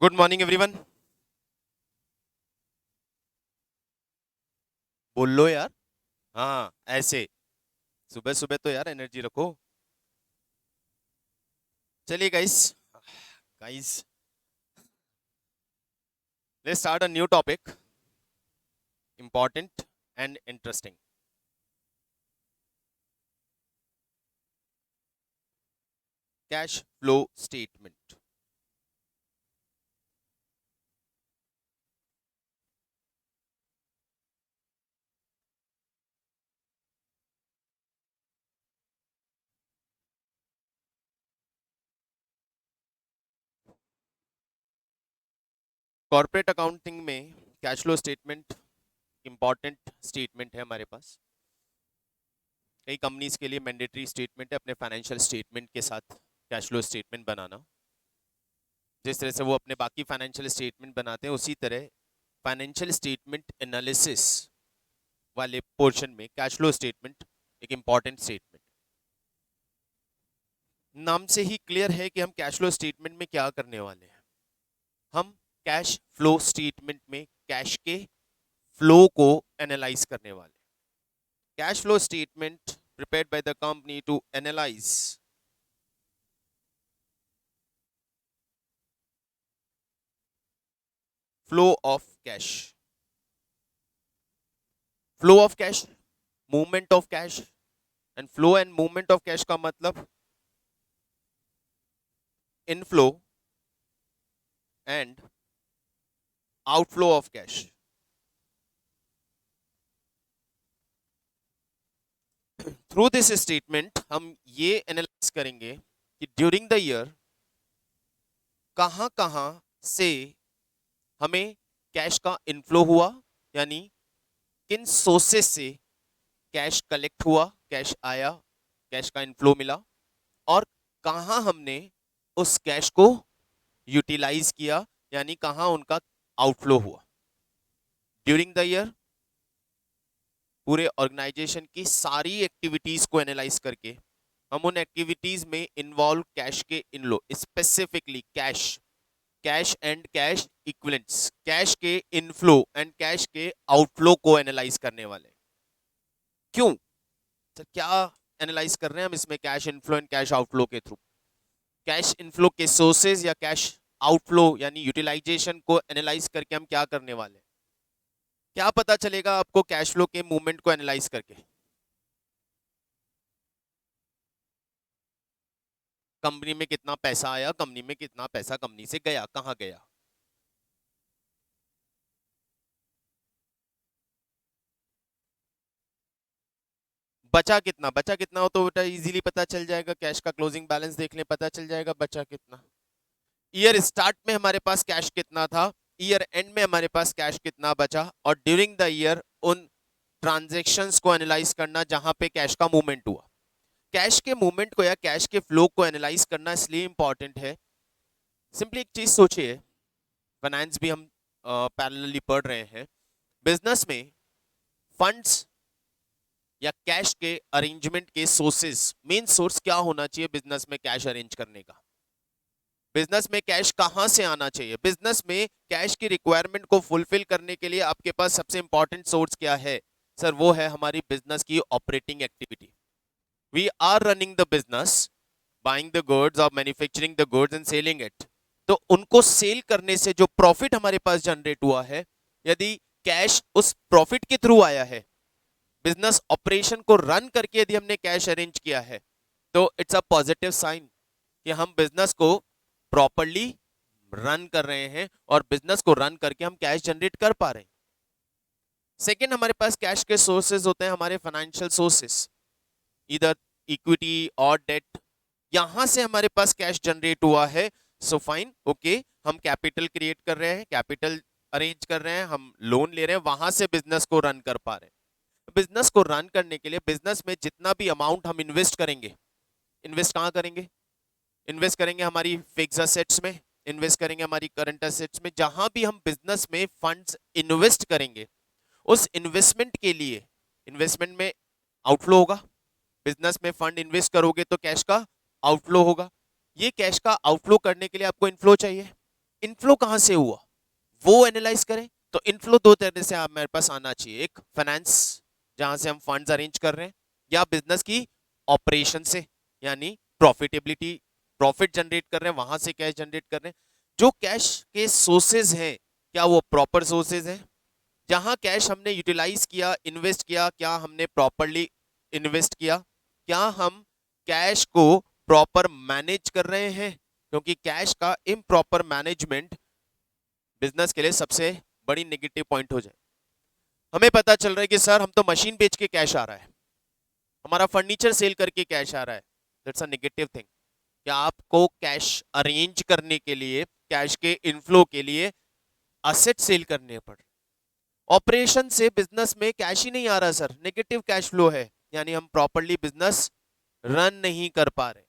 Good morning everyone. बोल लो यार। हाँ ऐसे सुबह सुबह तो यार एनर्जी रखो। चलिए guys, guys let's start a new topic, important and interesting. Cash flow statement. Corporate accounting में cash flow statement important statement है हमारे पास। कई कंपनीज के लिए मैंडेटरी स्टेटमेंट है अपने फाइनेंशियल स्टेटमेंट के साथ कैश फ्लो स्टेटमेंट बनाना। जिस तरह से वो अपने बाकी फाइनेंशियल स्टेटमेंट बनाते हैं उसी तरह फाइनेंशियल स्टेटमेंट एनालिसिस वाले पोर्शन में कैश फ्लो स्टेटमेंट एक इंपॉर्टेंट स्टेटमेंट। नाम से ही क्लियर है कि हम कैश फ्लो स्टेटमेंट में क्या करने वाले हैं। हम कैश फ्लो स्टेटमेंट में कैश के फ्लो को एनालाइज करने वाले हैं। Cash flow statement prepared by the company to analyze flow of cash, flow of cash, movement of cash, and flow and movement of cash का मतलब inflow and outflow of cash। Through this statement हम ये analyse करेंगे कि during the year कहां कहां से हमें कैश का इनफ्लो हुआ, यानी किन सोर्सेस से कैश कलेक्ट हुआ, कैश आया, कैश का इनफ्लो मिला, और कहां हमने उस कैश को यूटिलाइज किया, यानी कहां उनका आउटफ्लो हुआ। ड्यूरिंग द ईयर पूरे ऑर्गेनाइजेशन की सारी एक्टिविटीज को एनालाइज करके हम उन एक्टिविटीज में इन्वॉल्व कैश के inflow, specifically cash, cash and cash equivalents, cash के इनफ्लो एंड कैश के आउटफ्लो को एनालाइज करने वाले। क्यों सर, क्या एनालाइज कर रहे हैं हम इसमें cash inflow and cash outflow के थ्रू? कैश इनफ्लो के सोर्सेज या कैश आउटफ्लो यानी यूटिलाइजेशन को एनालाइज करके हम क्या करने वाले हैं? क्या पता चलेगा आपको कैश फ्लो के मूवमेंट को एनालाइज करके? कंपनी में कितना पैसा आया, कंपनी में कितना पैसा कंपनी से गया, कहां गया। बचा कितना हो तो बेटा इजीली पता चल जाएगा, कैश का क्लोजिंग बैलेंस देख ले, पता चल जाएगा बचा कितना। ईयर स्टार्ट में हमारे पास कैश कितना था, ईयर एंड में हमारे पास कैश कितना बचा, और ड्यूरिंग द ईयर उन ट्रांजेक्शन्स को एनालाइज करना जहां पे कैश का मूवमेंट हुआ। कैश के मूवमेंट को या कैश के फ्लो को एनालाइज करना इसलिए इंपॉर्टेंट है, सिंपली एक चीज सोचिए, फाइनेंस भी हम पैरेलली पढ़ रहे हैं। बिजनेस में फंड्स या कैश के अरेंजमेंट के सोर्सेस, मेन सोर्स क्या होना चाहिए बिजनेस में कैश अरेंज करने का? बिजनेस में कैश कहां से आना चाहिए? बिजनेस में कैश की रिक्वायरमेंट को फुलफिल करने के लिए आपके पास सबसे इंपॉर्टेंट सोर्स क्या है? सर वो है हमारी बिजनेस की operating activity. We are running the business, buying the goods और manufacturing the goods and selling it. तो उनको सेल करने से जो प्रॉफिट हमारे पास जनरेट हुआ है, यदि कैश उस प्रॉफिट के थ्रू आया है, बिजनेस ऑपरेशन को रन करके यदि हमने कैश अरेंज किया है, तो इट्स अ पॉजिटिव साइन कि हम बिजनेस को प्रॉपरली रन कर रहे हैं और बिजनेस को रन करके हम कैश जनरेट कर पा रहे हैं। सेकेंड, हमारे पास कैश के सोर्सेज होते हैं हमारे फाइनेंशियल सोर्सेस, इधर इक्विटी और डेट। यहां से हमारे पास कैश जनरेट हुआ है, सो फाइन, ओके, हम कैपिटल क्रिएट कर रहे हैं, कैपिटल अरेंज कर रहे हैं, हम लोन ले रहे हैं, वहां से बिजनेस को रन कर पा रहे हैं। बिजनेस को रन करने के लिए बिजनेस में जितना भी अमाउंट हम इन्वेस्ट करेंगे, इन्वेस्ट कहां करेंगे? इन्वेस्ट करेंगे हमारी फिक्स असेट्स में, इन्वेस्ट करेंगे हमारी करंट असेट्स में। जहां भी हम बिजनेस में फंड्स इन्वेस्ट करेंगे, उस इन्वेस्टमेंट के लिए इन्वेस्टमेंट में आउटफ्लो होगा। बिजनेस में फंड इन्वेस्ट करोगे तो कैश का आउटफ्लो होगा। ये कैश का आउटफ्लो करने के लिए आपको इनफ्लो चाहिए, इनफ्लो कहां से हुआ वो एनालाइज करें। तो इनफ्लो दो तरह से आप मेरे पास आना चाहिए, एक फाइनेंस जहां से हम फंड्स अरेंज कर रहे हैं, या बिजनेस की ऑपरेशन से यानी प्रॉफिटेबिलिटी, प्रॉफिट जनरेट कर रहे हैं वहां से कैश जनरेट कर रहे हैं। जो कैश के सोर्सेज हैं क्या वो प्रॉपर सोर्सेज हैं, जहां कैश हमने यूटिलाइज किया, इन्वेस्ट किया, क्या हमने प्रॉपरली इन्वेस्ट किया, क्या हम कैश को प्रॉपर मैनेज कर रहे हैं, क्योंकि कैश का इम्प्रॉपर मैनेजमेंट बिजनेस के लिए सबसे बड़ी नेगेटिव पॉइंट हो जाए। हमें पता चल रहा है कि सर हम तो मशीन बेच के कैश आ रहा है, हमारा फर्नीचर सेल करके कैश आ रहा है, दैट्स अ नेगेटिव थिंग। क्या आपको कैश अरेंज करने के लिए, कैश के इनफ्लो के लिए असेट सेल करने पड़, ऑपरेशन से बिजनेस में कैश ही नहीं आ रहा सर, नेगेटिव कैश फ्लो है, यानी हम प्रॉपरली बिजनेस रन नहीं कर पा रहे।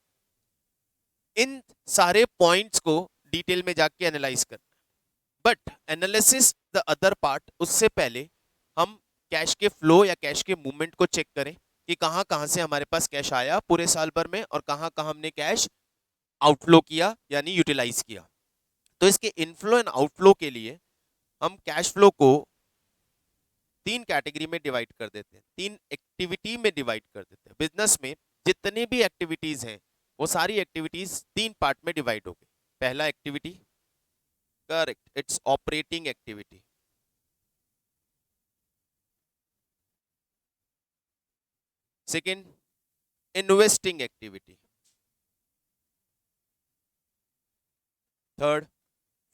इन सारे पॉइंट्स को डिटेल में जाके एनालाइज करना, but analysis the other part, उससे पहले हम कैश के फ्लो या कैश के मूवमेंट को चेक करें कि कहां कहां से हमारे पास कैश आया पूरे साल भर में और कहां कहां हमने कैश आउटफ्लो किया यानी यूटिलाइज किया। तो इसके इनफ्लो एंड आउटफ्लो के लिए हम कैश फ्लो को तीन कैटेगरी में डिवाइड कर देते हैं, तीन एक्टिविटी में डिवाइड कर देते हैं। बिजनेस में जितनी भी एक्टिविटीज हैं वो सारी एक्टिविटीज तीन पार्ट में डिवाइड हो गई। पहला activity, correct, it's operating activity. Second, investing activity. Third,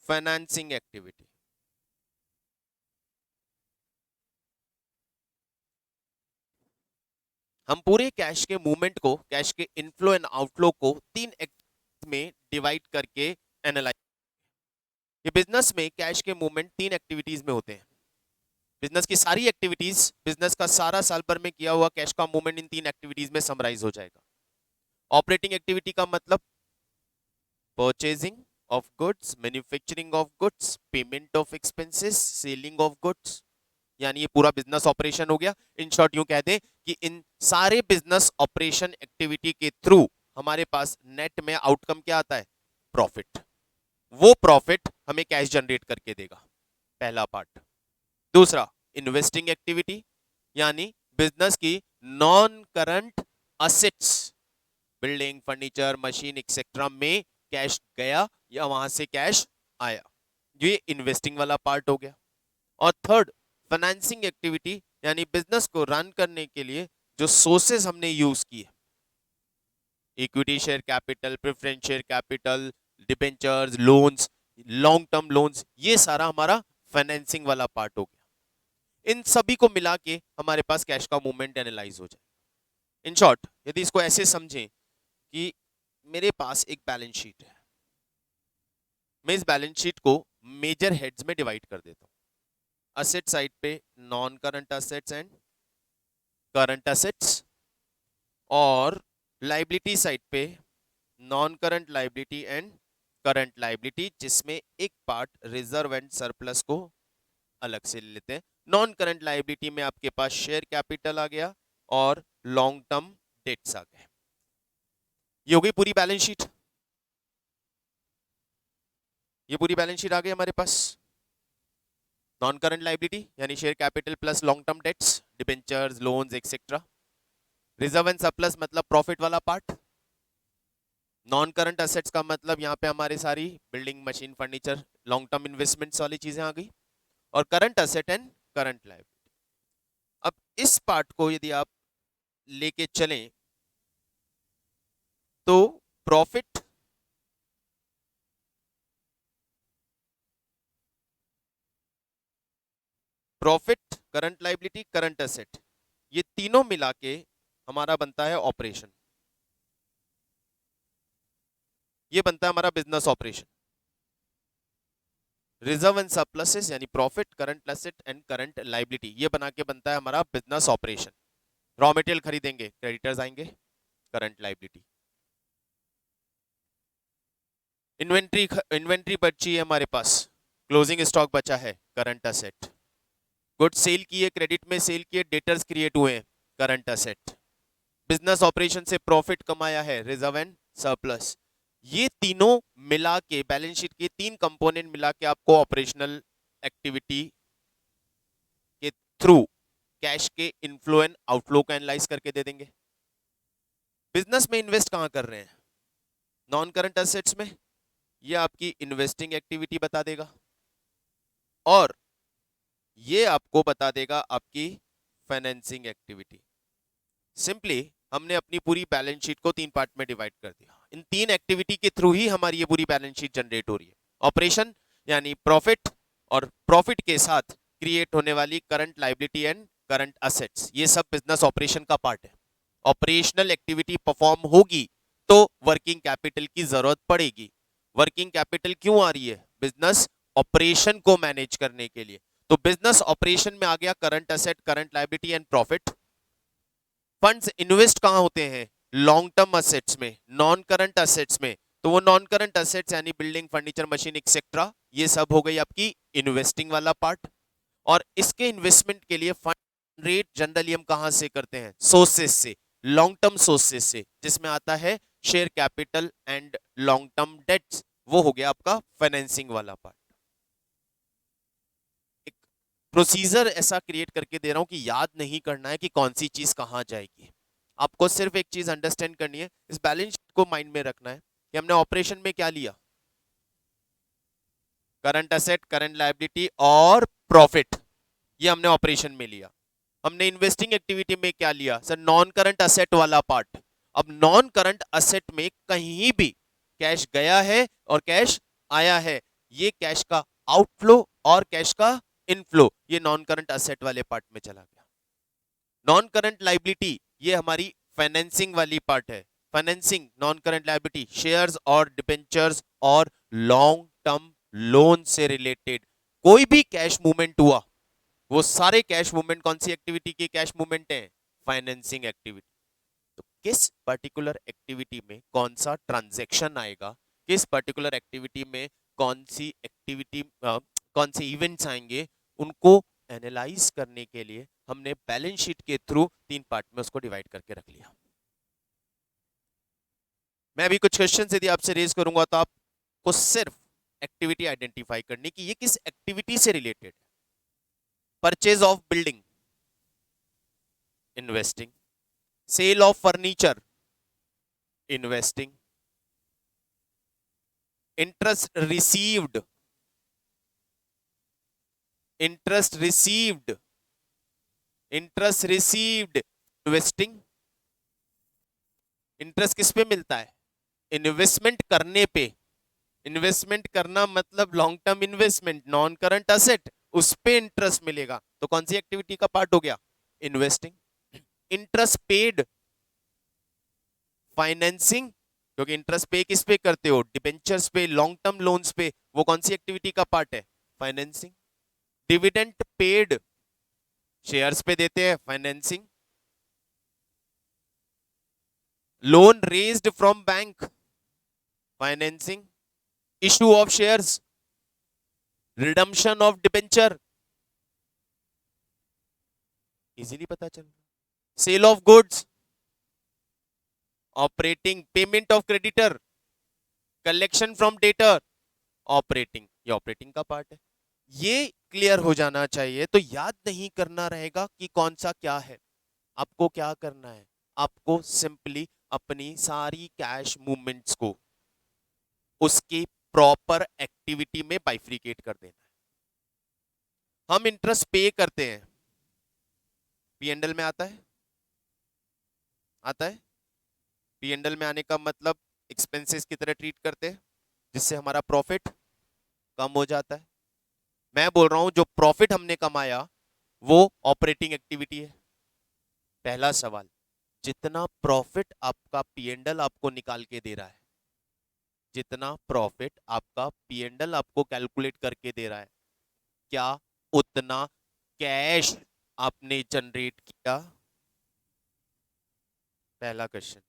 financing activity. हम पूरे कैश के मूवमेंट को, कैश के इनफ्लो एंड आउटफ्लो को तीन एक्ट में डिवाइड करके एनालाइज। ये बिजनेस में कैश के मूवमेंट तीन एक्टिविटीज में होते हैं। बिजनेस की सारी एक्टिविटीज, बिजनेस का सारा साल भर में किया हुआ कैश का मूवमेंट इन तीन एक्टिविटीज में समराइज हो जाएगा। ऑपरेटिंग एक्टिविटी का मतलब purchasing of goods, manufacturing of goods, payment of expenses, selling of goods, यानी ये पूरा बिजनेस ऑपरेशन हो गया। इन शॉर्ट यूं कह दें कि इन सारे बिजनेस ऑपरेशन एक्टिविटी के थ्रू हमारे पास नेट में आउटकम क्या आता है, प्रॉफिट। वो प्रॉफिट हमें कैश जनरेट करके देगा, पहला पार्ट। दूसरा, इन्वेस्टिंग एक्टिविटी, यानी बिजनेस की non current assets, building, furniture, machine etcetera में कैश गया या वहां से कैश आया, ये इन्वेस्टिंग वाला पार्ट हो गया। और थर्ड, फाइनेंसिंग एक्टिविटी, यानी बिजनेस को रन करने के लिए जो सोर्सेज हमने यूज किए, equity share capital, preference share capital, debentures, loans, long term loans, ये सारा हमारा फाइनेंसिंग वाला पार्ट हो गया। इन सभी को मिला के हमारे पास कैश का मूवमेंट एनालाइज हो जाए। इन शॉर्ट यदि इसको ऐसे समझें कि मेरे पास एक बैलेंस शीट है, मैं इस बैलेंस शीट को मेजर हेड्स में डिवाइड कर देता हूं। असेट साइड पे non current assets and current assets, और लाइबिलिटी साइड पे non current liability and current liability, जिसमें एक पार्ट रिजर्व एंड सरप्लस को अलग से ले लेते हैं। नॉन करंट लाइबिलिटी में आपके पास शेयर कैपिटल आ गया और लॉन्ग टर्म डेट्स आ गए। ये हो गई पूरी बैलेंस शीट, ये पूरी बैलेंस शीट आ गई हमारे पास। नॉन करंट लाइबिलिटी यानी share capital plus long term debts, debentures, loans etcetera. Reserve and surplus मतलब प्रॉफिट वाला पार्ट। नॉन करंट असेट्स का मतलब यहाँ पे हमारी सारी building, machine, furniture, long term investments वाली चीजें आ गई। और current asset and current liability. अब इस पार्ट को यदि आप लेके चलें तो profit, profit, current liability, current asset, ये तीनों मिला के हमारा बनता है ऑपरेशन, ये बनता है हमारा business operation. Reserve and surpluses यानी profit, current asset and current liability, ये बना के बनता है हमारा बिजनेस ऑपरेशन। रॉ मटेरियल खरीदेंगे, क्रेडिटर्स आएंगे, करंट लायबिलिटी। इन्वेंट्री, इन्वेंट्री बची है हमारे पास, क्लोजिंग स्टॉक बचा है, करंट असेट। गुड्स सेल किए, क्रेडिट में सेल किए, डेटर्स क्रिएट हुए, करंट असेट। बिजनेस ऑपरेशन से प्रॉफिट कमाया है, रिजर्व एंड सरप्लस, ये तीनों मिला के, बैलेंस शीट के तीन कंपोनेंट मिला के आपको ऑपरेशनल एक्टिविटी के थ्रू कैश के इनफ्लो एंड आउटफ्लो को एनालाइज करके दे देंगे। बिजनेस में इन्वेस्ट कहां कर रहे हैं? नॉन करंट एसेट्स में। ये आपकी इन्वेस्टिंग एक्टिविटी बता देगा और ये आपको बता देगा आपकी फाइनेंसिंग एक्टिविटी। सिंपली हमने अपनी पूरी बैलेंस शीट को तीन पार्ट में डिवाइड कर दिया। इन तीन एक्टिविटी के थ्रू ही हमारी ये पूरी बैलेंस शीट जनरेट हो रही है। ऑपरेशन यानी प्रॉफिट, और प्रॉफिट के साथ क्रिएट होने वाली current liability and current assets, ये सब बिजनेस ऑपरेशन का पार्ट है। ऑपरेशनल एक्टिविटी परफॉर्म होगी तो वर्किंग कैपिटल की जरूरत पड़ेगी। वर्किंग कैपिटल क्यों आ रही है? बिजनेस ऑपरेशन को मैनेज करने के लिए। तो बिजनेस ऑपरेशन में आ गया current asset, current liability and profit. Funds invest कहां होते हैं? लॉन्ग टर्म असेट्स में, नॉन करंट असेट्स में। तो वो नॉन करंट असेट्स यानी बिल्डिंग, फर्नीचर, मशीन एक्सेट्रा, ये सब हो गई आपकी इन्वेस्टिंग वाला पार्ट। और इसके इन्वेस्टमेंट के लिए फंड रेट जनरली हम कहां से करते हैं? सोर्सेस से, लॉन्ग टर्म सोर्सेस से, जिसमें आता है share capital and long term debts. वो हो गया आपका फाइनेंसिंग वाला पार्ट। एक प्रोसीजर ऐसा क्रिएट करके दे रहा हूं कि याद नहीं करना है कि कौन सी चीज कहां जाएगी। आपको सिर्फ एक चीज अंडरस्टैंड करनी है, इस बैलेंस शीट को माइंड में रखना है कि हमने ऑपरेशन में क्या लिया? करंट असेट, करंट लायबिलिटी और प्रॉफिट, ये हमने ऑपरेशन में लिया। हमने इन्वेस्टिंग एक्टिविटी में क्या लिया? सर नॉन करंट असेट वाला पार्ट। अब नॉन करंट असेट में कहीं भी कैश गया है और कैश आया है, ये कैश का आउटफ्लो और कैश का इनफ्लो, ये नॉन करंट असेट वाले पार्ट में चला गया। नॉन करंट लायबिलिटी ये हमारी फाइनेंसिंग वाली पार्ट है। Financing non current liability, shares और डिबेंचर्स और लॉन्ग टर्म लोन से रिलेटेड कोई भी कैश मूवमेंट हुआ, वो सारे कैश मूवमेंट कौन सी एक्टिविटी की कैश मूवमेंट है? Financing activity. तो किस पर्टिकुलर एक्टिविटी में कौन सा ट्रांजैक्शन आएगा, किस पर्टिकुलर एक्टिविटी में कौन सी एक्टिविटी, कौन से इवेंट्स आएंगे, उनको एनालाइज करने के लिए हमने बैलेंस शीट के थ्रू तीन पार्ट में उसको डिवाइड करके रख लिया। मैं अभी कुछ क्वेश्चन यदि आपसे रेज करूंगा तो आपको सिर्फ एक्टिविटी आइडेंटिफाई करनी कि ये किस एक्टिविटी से related. Purchase of building, investing. Sale of furniture, investing. Interest received, interest received, interest received, investing. Interest किस पे मिलता है? इन्वेस्टमेंट करने पे। इन्वेस्टमेंट करना मतलब long term investment, non current asset, उस पे इंटरेस्ट मिलेगा। तो कौन सी एक्टिविटी का पार्ट हो गया? इन्वेस्टिंग। इंटरेस्ट पेड, फाइनेंसिंग, क्योंकि इंटरेस्ट पे किस पे करते हो? डिबेंचर्स पे, लॉन्ग टर्म लोन्स पे, वो कौन सी एक्टिविटी का पार्ट है? फाइनेंसिंग। डिविडेंड पेड, शेयर्स पे देते हैं, financing. Loan raised from bank, financing. Issue of shares, redemption of debenture, easily पता चल रहा। Sale of goods, operating. Payment of creditor, collection from debtor, operating. ये ऑपरेटिंग का पार्ट है। ये क्लियर हो जाना चाहिए। तो याद नहीं करना रहेगा कि कौन सा क्या है। आपको क्या करना है? आपको सिंपली अपनी सारी कैश मूवमेंट्स को उसकी प्रॉपर एक्टिविटी में बाइफ्रिकेट कर देना है। हम इंटरेस्ट पे करते हैं, पीएनएल में आता है, आता है। पीएनएल में आने का मतलब एक्सपेंसेस की तरह ट्रीट करते हैं, जिससे हमारा प्रॉफिट कम हो जाता है। मैं बोल रहा हूं जो प्रॉफिट हमने कमाया वो ऑपरेटिंग एक्टिविटी है। पहला सवाल, जितना प्रॉफिट आपका पीएनएल आपको निकाल के दे रहा है, जितना प्रॉफिट आपका पीएनएल आपको कैलकुलेट करके दे रहा है, क्या उतना कैश आपने जनरेट किया? पहला क्वेश्चन।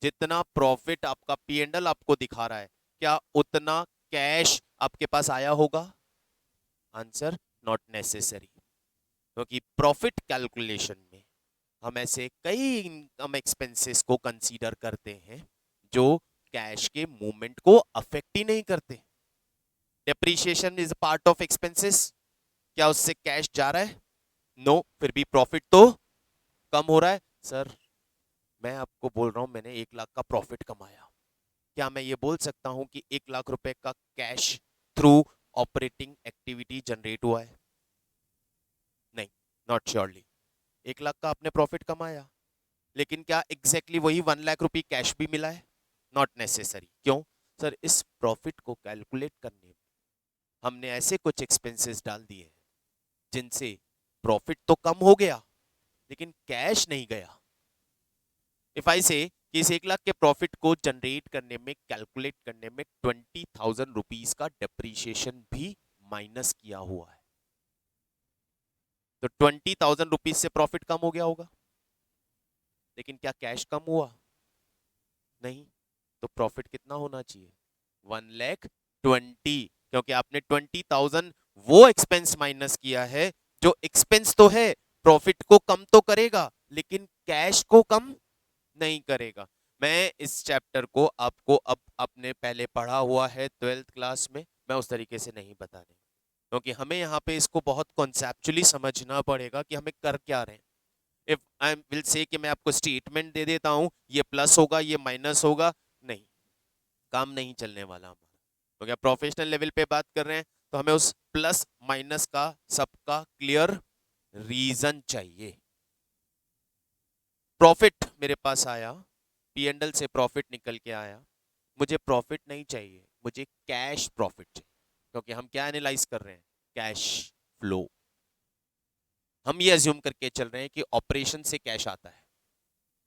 जितना प्रॉफिट आपका पीएनएल आपको दिखा रहा है, क्या उतना कैश आपके पास आया होगा? Answer, not necessary. क्योंकि प्रॉफिट कैलकुलेशन में हम ऐसे कई इनकम एक्सपेंसेस को कंसीडर करते हैं जो कैश के मूवमेंट को अफेक्ट ही नहीं करते। Depreciation is part of expenses, क्या उससे कैश जा रहा है? नो, फिर भी प्रॉफिट तो कम हो रहा है। सर मैं आपको बोल रहा हूं मैंने 1 लाख का प्रॉफिट कमाया, क्या मैं ये बोल सकता हूं कि 1 लाख रुपए का cash through operating activity generate हुआ है? नहीं, नॉट श्योरली। 1 लाख का आपने प्रॉफिट कमाया, लेकिन क्या एग्जैक्टली वही 1 लाख रुपए कैश भी मिला है? Not necessary. क्यों? सर इस प्रॉफिट को कैलकुलेट करने में हमने ऐसे कुछ एक्सपेंसेस डाल दिए हैं जिनसे प्रॉफिट तो कम हो गया लेकिन कैश नहीं गया। इफ आई से कि इस 1 लाख के प्रॉफिट को जनरेट करने में, कैलकुलेट करने में 20,000 रुपीज का डेप्रीशिएशन भी माइनस किया हुआ है, तो 20,000 रुपीज से प्रॉफिट कम हो गया होगा, लेकिन क्या कैश कम हुआ? नहीं। तो प्रॉफिट कितना होना चाहिए? 1,20,000, क्योंकि आपने 20,000 वो एक्सपेंस माइनस किया है जो एक्सपेंस तो है, प्रॉफिट को कम तो करेगा लेकिन कैश को कम नहीं करेगा। मैं इस चैप्टर को आपको अब अपने पहले पढ़ा हुआ है 12th क्लास में, मैं उस तरीके से नहीं बताने, क्योंकि हमें यहाँ पे इसको बहुत कॉन्सेप्चुअली समझना पड़ेगा कि हमें कर क्या रहे हैं। इफ आई विल से कि मैं आपको स्टेटमेंट दे देता हूं ये प्लस होगा ये माइनस होगा, नहीं, काम नहीं चलने वाला हमारा। तो क्या प्रोफेशनल लेवल पे बात कर रहे हैं तो हमें उस प्लस माइनस का सबका क्लियर रीजन चाहिए। प्रॉफिट मेरे पास आया, पी एंडल से प्रॉफिट निकल के आया, मुझे प्रॉफिट नहीं चाहिए, मुझे कैश प्रॉफिट चाहिए, क्योंकि हम क्या एनालाइज कर रहे हैं? Cash flow. हम ये अज्यूम करके चल रहे हैं कि ऑपरेशन से कैश आता है,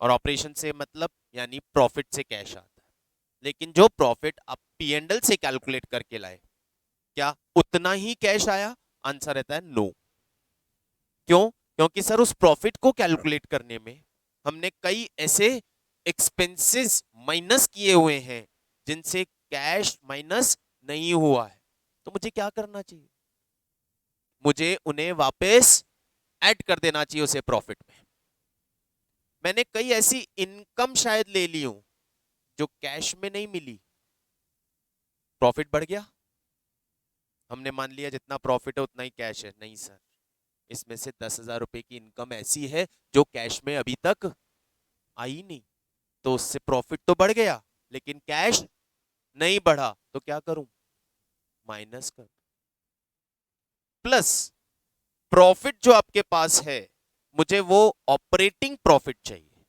और ऑपरेशन से मतलब यानी प्रॉफिट से कैश आता है, लेकिन जो प्रॉफिट आप पी एंडल से कैलकुलेट करके लाए, क्या उतना ही कैश आया? आंसर रहता है नो। क्यों? क्योंकि सर उस प्रॉफिट को कैलकुलेट करने में हमने कई ऐसे एक्सपेंसेस माइनस किए हुए हैं जिनसे कैश माइनस नहीं हुआ है। तो मुझे क्या करना चाहिए? मुझे उन्हें वापस ऐड कर देना चाहिए उसे प्रॉफिट में। मैंने कई ऐसी इनकम शायद ले ली हूं जो कैश में नहीं मिली, प्रॉफिट बढ़ गया, हमने मान लिया जितना प्रॉफिट है उतना ही कैश है। नहीं सर, इसमें से 10,000 रुपए की इनकम ऐसी है जो कैश में अभी तक आई नहीं, तो उससे प्रॉफिट तो बढ़ गया लेकिन कैश नहीं बढ़ा, तो क्या करूं? माइनस कर। प्लस प्रॉफिट जो आपके पास है, मुझे वो ऑपरेटिंग प्रॉफिट चाहिए।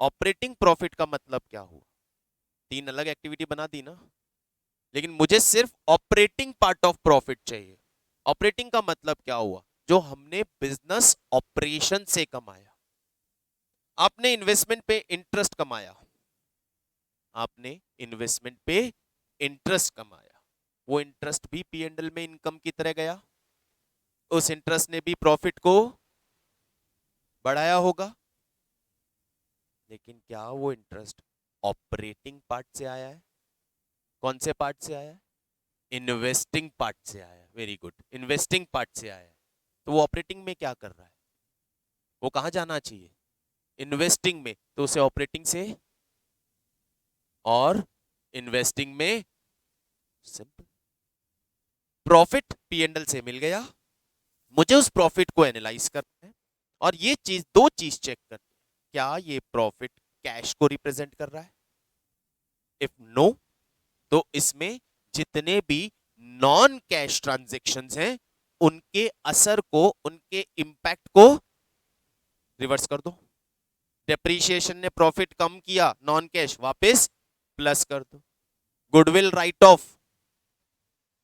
ऑपरेटिंग प्रॉफिट का मतलब क्या हुआ? 3 अलग एक्टिविटी बना दी ना, लेकिन मुझे सिर्फ ऑपरेटिंग पार्ट ऑफ प्रॉफिट चाहिए। ऑपरेटिंग का मतलब क्या हुआ? जो हमने बिजनेस ऑपरेशन से कमाया। आपने इन्वेस्टमेंट पे इंटरेस्ट कमाया, आपने इन्वेस्टमेंट पे इंटरेस्ट कमाया, वो इंटरेस्ट भी पी एंडल में इनकम की तरह गया, उस इंटरेस्ट ने भी प्रॉफिट को बढ़ाया होगा, लेकिन क्या वो इंटरेस्ट ऑपरेटिंग पार्ट से आया है? कौन से पार्ट से आया है? इन्वेस्टिंग पार्ट से आया है। वेरी गुड, इन्वेस्टिंग पार्ट से आया है। तो वो ऑपरेटिंग में क्या कर रहा है? वो कहां जाना चाहिए? इन्वेस्टिंग में, तो उसे ऑपरेटिंग से और इन्वेस्टिंग में सिंपल। प्रॉफिट पी एंडल से मिल गया, मुझे उस प्रॉफिट को एनालाइज करना है और ये चीज, दो चीज चेक करनी है, क्या ये प्रॉफिट कैश को रिप्रेजेंट कर रहा है? इफ नो, तो इसमें जितने भी नॉन कैश ट्रांजैक्शंस हैं उनके असर को, उनके इंपैक्ट को रिवर्स कर दो। डेप्रीशिएशन ने प्रॉफिट कम किया, नॉन कैश, वापस प्लस कर दो। गुडविल राइट ऑफ,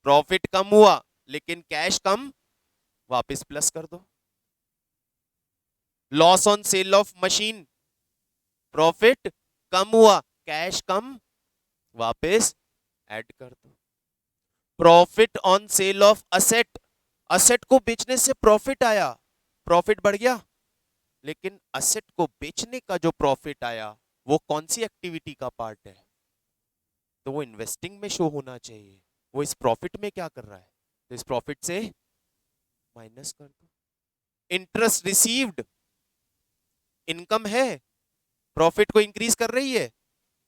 प्रॉफिट कम हुआ लेकिन कैश कम, वापस प्लस कर दो। Loss on sale of machine, profit कम हुआ, कैश कम, वापस ऐड कर दो। Profit on sale of asset, asset को बेचने से प्रॉफिट आया, प्रॉफिट बढ़ गया, लेकिन असेट को बेचने का जो प्रॉफिट आया वो कौन सी एक्टिविटी का पार्ट है? तो वो इन्वेस्टिंग में शो होना चाहिए। वो इस प्रॉफिट में क्या कर रहा है? तो इस प्रॉफिट से माइनस कर दो। इंटरेस्ट रिसीव्ड, इनकम है, प्रॉफिट को इंक्रीज कर रही है,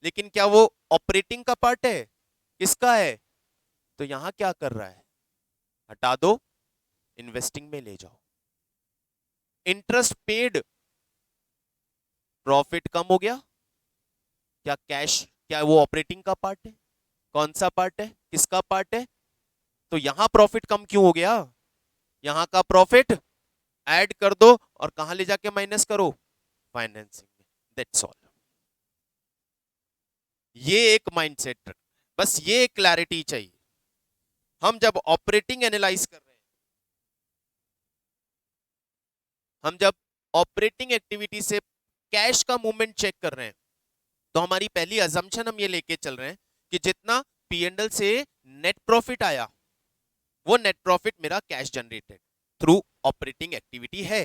लेकिन क्या वो ऑपरेटिंग का पार्ट है? किसका है? तो यहां क्या कर रहा है? हटा दो, इन्वेस्टिंग में ले जाओ। इंटरेस्ट पेड, प्रॉफिट कम हो गया। क्या कैश, क्या वो ऑपरेटिंग का पार्ट है? कौन सा पार्ट है? किसका पार्ट है? तो यहां प्रॉफिट कम क्यों हो गया? यहां का प्रॉफिट ऐड कर दो और कहां ले जाके माइनस करो? फाइनेंसिंग में। That's all. ये एक माइंडसेट, बस ये क्लैरिटी चाहिए। हम जब ऑपरेटिंग एनालाइज कर रहे हैं, हम जब ऑपरेटिंग एक्टिविटी से कैश का मूवमेंट चेक कर रहे हैं, तो हमारी पहली अजम्पशन हम ये लेके चल रहे हैं कि जितना पी&एल से नेट प्रॉफिट आया, वो नेट प्रॉफिट मेरा cash generated through operating activity है।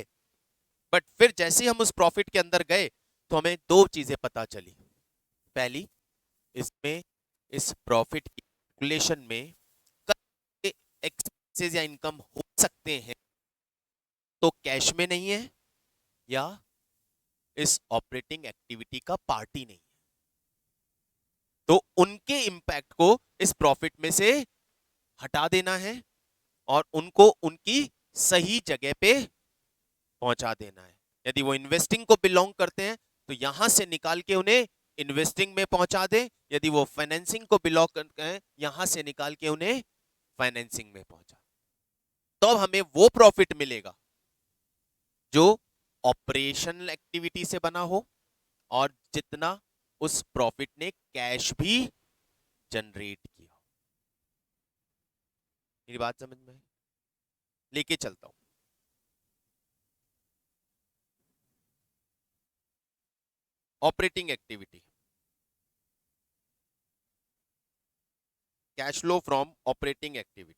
बट फिर जैसे हम उस प्रॉफिट के अंदर गए तो हमें दो चीजें पता चली। पहली, इसमें इस प्रॉफिट की कैलकुलेशन में एक्सपेंसेस या इनकम हो सकते हैं तो कैश में नहीं है, या इस ऑपरेटिंग एक्टिविटी का पार्ट ही नहीं है, तो उनके इंपैक्ट को इस प्रॉफिट में से हटा देना है और उनको उनकी सही जगह पे पहुंचा देना है। यदि वो इन्वेस्टिंग को बिलोंग करते हैं तो यहां से निकाल के उन्हें इन्वेस्टिंग में पहुंचा दें। यदि वो फाइनेंसिंग को बिलोंग करते हैं, यहां से निकाल के उन्हें फाइनेंसिंग में पहुंचा, तो अब हमें वो प्रॉफिट मिलेगा जो ऑपरेशनल एक्टिविटी से बना हो और जितना उस प्रॉफिट ने कैश भी जनरेट किया हो। मेरी बात समझ में आई? लेके चलता हूं। Operating activity, cash flow from operating activity.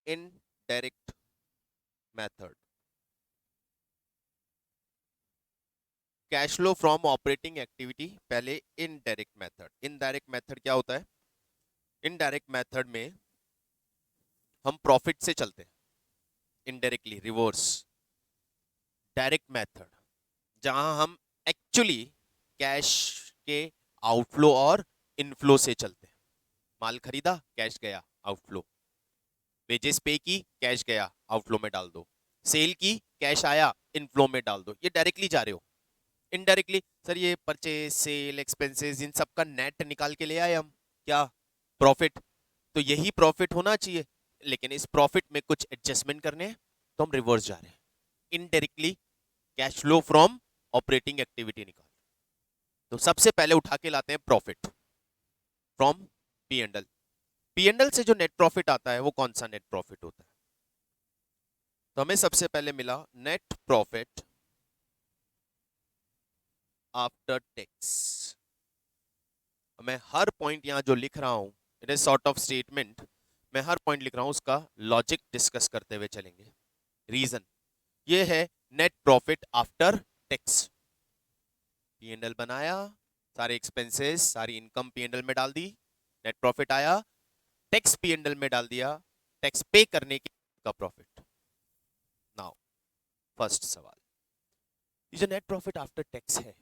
Indirect method, cash flow from operating activity, पहले इनडायरेक्ट मेथड। इनडायरेक्ट मेथड क्या होता है? इनडायरेक्ट मेथड में हम प्रॉफिट से चलते हैं, इनडायरेक्टली रिवर्स। डायरेक्ट मेथड जहां हम एक्चुअली कैश के आउटफ्लो और इनफ्लो से चलते हैं। माल खरीदा, कैश गया, आउटफ्लो। वेजेस पे की, कैश गया, आउटफ्लो में डाल दो। सेल की, कैश आया, इनफ्लो में डाल दो। ये डायरेक्टली जा रहे हो। इनडायरेक्टली, सर ये परचेज, सेल, एक्सपेंसेस, इन सब का नेट निकाल के ले आए हम, क्या? प्रॉफिट। तो यही प्रॉफिट होना चाहिए, लेकिन इस प्रॉफिट में कुछ एडजस्टमेंट करने हैं तो हम रिवर्स जा रहे हैं। Indirectly cash flow from operating activity निकाल, तो सबसे पहले उठा के लाते हैं प्रॉफिट फ्रॉम पी&एल। पी&एल से जो नेट प्रॉफिट आता है वो कौन सा नेट प्रॉफिट होता है? तो हमें सबसे पहले मिला नेट प्रॉफिट आफ्टर टैक्स। मैं हर पॉइंट यहां जो लिख रहा हूं, it is sort of statement. मैं हर पॉइंट लिख रहा हूं, उसका लॉजिक डिस्कस करते हुए चलेंगे। रीजन ये है, net profit after tax. P&L बनाया, सारे एक्सपेंसेस, सारी इनकम पी&एल में डाल दी, नेट प्रॉफिट आया, टैक्स पी&एल में डाल दिया, टैक्स पे करने के का प्रॉफिट। नाउ फर्स्ट सवाल, ये जो नेट प्रॉफिट आफ्टर टैक्स है,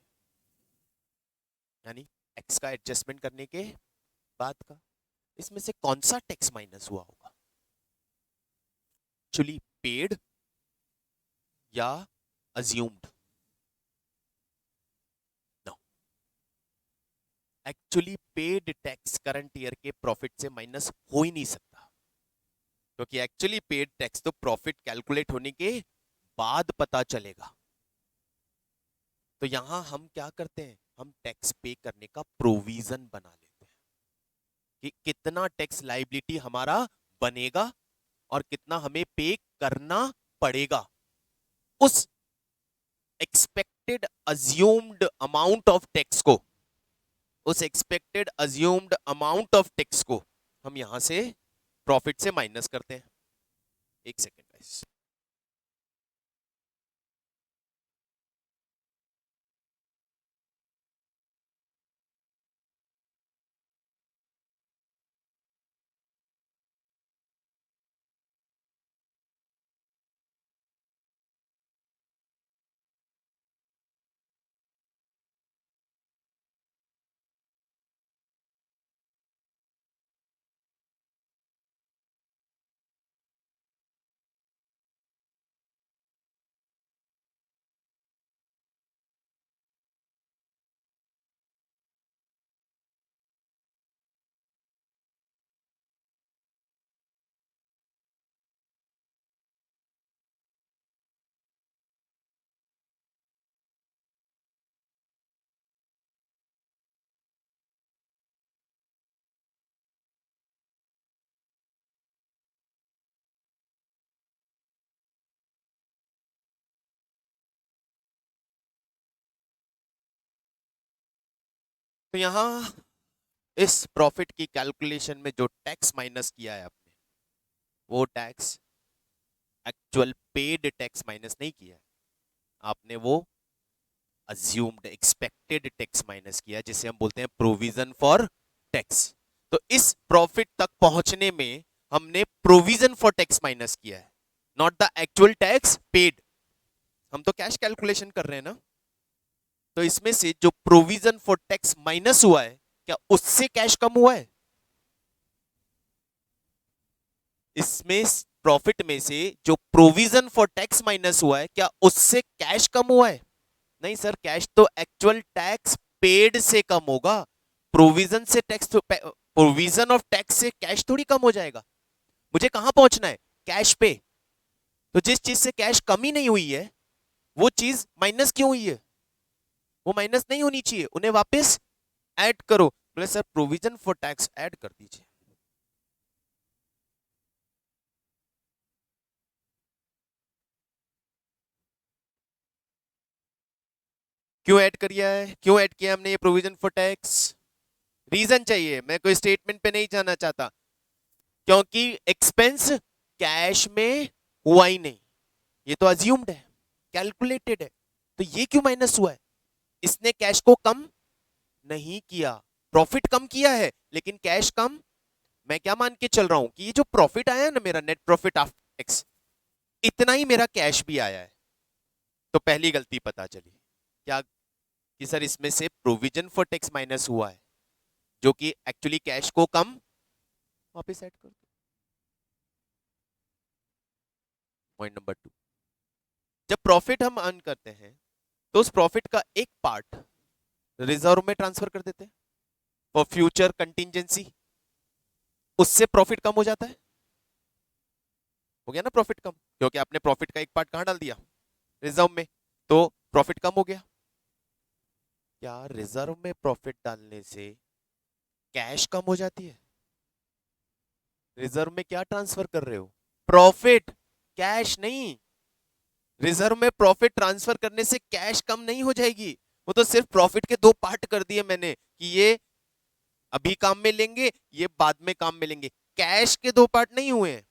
यानी एक्स का एडजस्टमेंट करने के बाद का, इसमें से कौन सा टैक्स माइनस हुआ होगा? एक्चुअली पेड या assumed? No, actually paid tax current year के प्रॉफिट से माइनस हो ही नहीं सकता, क्योंकि एक्चुअली पेड टैक्स तो प्रॉफिट कैलकुलेट होने के बाद पता चलेगा। तो यहां हम क्या करते हैं, हम टैक्स पे करने का प्रोविजन बना लेते हैं कि कितना टैक्स लायबिलिटी हमारा बनेगा और कितना हमें पे करना पड़ेगा। उस expected assumed amount of tax को, उस expected assumed amount of tax को हम यहां से प्रॉफिट से माइनस करते हैं। एक सेकेंड गाइस। तो यहां इस प्रॉफिट की कैलकुलेशन में जो टैक्स माइनस किया है आपने, वो tax actual paid tax minus नहीं किया है, आपने वो अज्यूम्ड एक्सपेक्टेड टैक्स माइनस किया, जिसे हम बोलते हैं प्रोविजन फॉर टैक्स। तो इस प्रॉफिट तक पहुंचने में हमने प्रोविजन फॉर टैक्स माइनस किया है, not the actual tax paid. हम तो कैश कैलकुलेशन कर रहे हैं ना, तो इसमें से जो प्रोविजन फॉर टैक्स माइनस हुआ है, क्या उससे कैश कम हुआ है? इसमें प्रॉफिट में से जो प्रोविजन फॉर टैक्स माइनस हुआ है, क्या उससे कैश कम हुआ है? नहीं सर, कैश तो एक्चुअल टैक्स पेड से कम होगा। प्रोविजन से टैक्स, प्रोविजन ऑफ टैक्स से कैश थोड़ी कम हो जाएगा। मुझे कहां पहुंचना है? कैश पे। तो जिस चीज से कैश कम ही नहीं हुई है, वो चीज माइनस क्यों हुई है? वो माइनस नहीं होनी चाहिए, उन्हें वापस ऐड करो। बोले sir provision for tax add कर दीजिए। क्यों ऐड किया है? क्यों ऐड किया हमने ये प्रोविजन फॉर टैक्स? रीजन चाहिए, मैं कोई स्टेटमेंट पे नहीं जाना चाहता। क्योंकि एक्सपेंस कैश में हुआ ही नहीं, ये तो अज्यूम्ड है, कैलकुलेटेड है। तो ये क्यों माइनस हुआ है? इसने कैश को कम नहीं किया, प्रॉफिट कम किया है, लेकिन कैश कम। मैं क्या मान के चल रहा हूं कि ये जो प्रॉफिट आया है ना, मेरा नेट प्रॉफिट आफ्टर टैक्स, इतना ही मेरा कैश भी आया है। तो पहली गलती पता चली क्या, कि सर इसमें से प्रोविजन फॉर टैक्स माइनस हुआ है, जो कि एक्चुअली कैश को कम। वापस ऐड कर दो। पॉइंट नंबर 2, जब प्रॉफिट हम अर्न करते हैं, तो उस प्रॉफिट का एक पार्ट रिजर्व में ट्रांसफर कर देते हैं फॉर फ्यूचर कंटिजेंसी। उससे प्रॉफिट कम हो जाता है। हो गया ना प्रॉफिट कम, क्योंकि आपने प्रॉफिट का एक पार्ट कहां डाल दिया? रिजर्व में। तो प्रॉफिट कम हो गया। क्या रिजर्व में प्रॉफिट डालने से कैश कम हो जाती है? रिजर्व में क्या ट्रांसफर कर रहे हो? प्रॉफिट, कैश नहीं। रिजर्व में प्रॉफिट ट्रांसफर करने से कैश कम नहीं हो जाएगी। वो तो सिर्फ प्रॉफिट के दो पार्ट कर दिए मैंने, कि ये अभी काम में लेंगे, ये बाद में काम में लेंगे। कैश के दो पार्ट नहीं हुए हैं।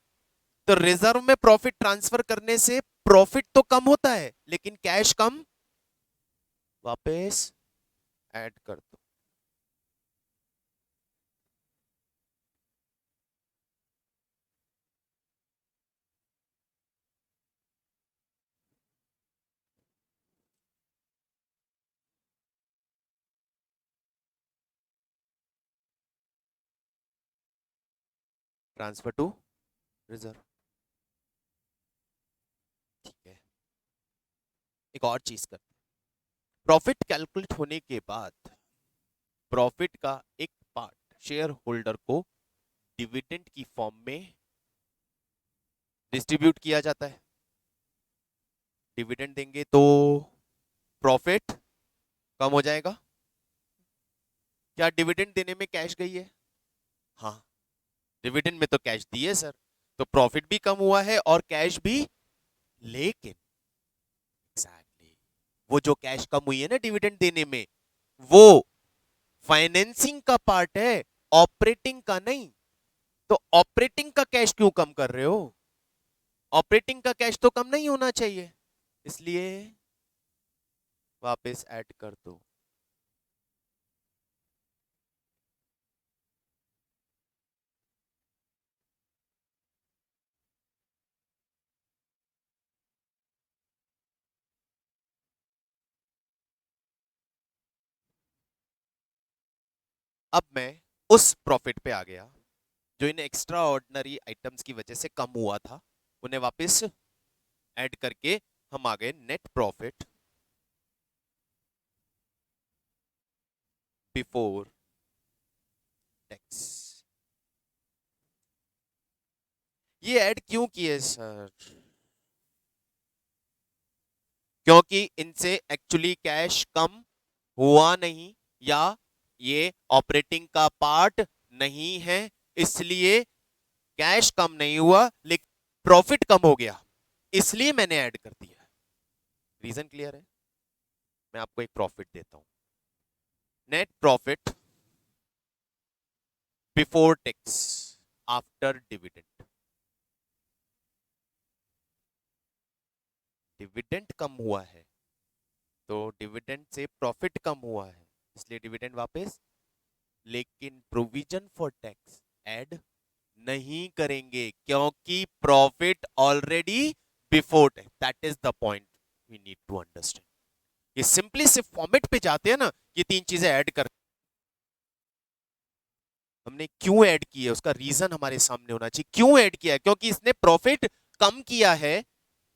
तो रिजर्व में प्रॉफिट ट्रांसफर करने से प्रॉफिट तो कम होता है, लेकिन कैश कम। वापस ऐड कर दो। Transfer to reserve. ठीक है, एक और चीज करते हैं। प्रॉफिट कैलकुलेट होने के बाद प्रॉफिट का एक पार्ट शेयर होल्डर को डिविडेंड की फॉर्म में डिस्ट्रीब्यूट किया जाता है। डिविडेंड देंगे तो प्रॉफिट कम हो जाएगा। क्या डिविडेंड देने में कैश गई है? हाँ, डिविडेंड में तो कैश दी है सर, तो प्रॉफिट भी कम हुआ है और कैश भी। लेकिन वो जो कैश कम हुई है ना डिविडेंड देने में, वो फाइनेंसिंग का पार्ट है, ऑपरेटिंग का नहीं। तो ऑपरेटिंग का कैश क्यों कम कर रहे हो? ऑपरेटिंग का कैश तो कम नहीं होना चाहिए, इसलिए वापस ऐड कर दो। अब मैं उस प्रॉफिट पे आ गया जो इन एक्स्ट्रा ऑर्डिनरी आइटम्स की वजह से कम हुआ था, उन्हें वापस ऐड करके हम आ गए नेट प्रॉफिट बिफोर टैक्स। ये ऐड क्यों किए सर? क्योंकि इनसे एक्चुअली कैश कम हुआ नहीं, या ये ऑपरेटिंग का पार्ट नहीं है, इसलिए कैश कम नहीं हुआ लेकिन प्रॉफिट कम हो गया, इसलिए मैंने ऐड कर दिया। रीजन क्लियर है? मैं आपको एक प्रॉफिट देता हूं, net profit before tax after dividend. Dividend कम हुआ है तो डिविडेंड से प्रॉफिट कम हुआ है, इसलिए डिविडेंड वापस, लेकिन प्रोविजन फॉर टैक्स ऐड नहीं करेंगे क्योंकि profit already before tax. That is the point we need to understand. ये सिंपली सिर्फ फॉर्मेट पे जाते हैं ना, ये तीन चीजें ऐड कर, हमने क्यों ऐड की है उसका रीजन हमारे सामने होना चाहिए। क्यों ऐड किया है? क्योंकि इसने प्रॉफिट कम किया है,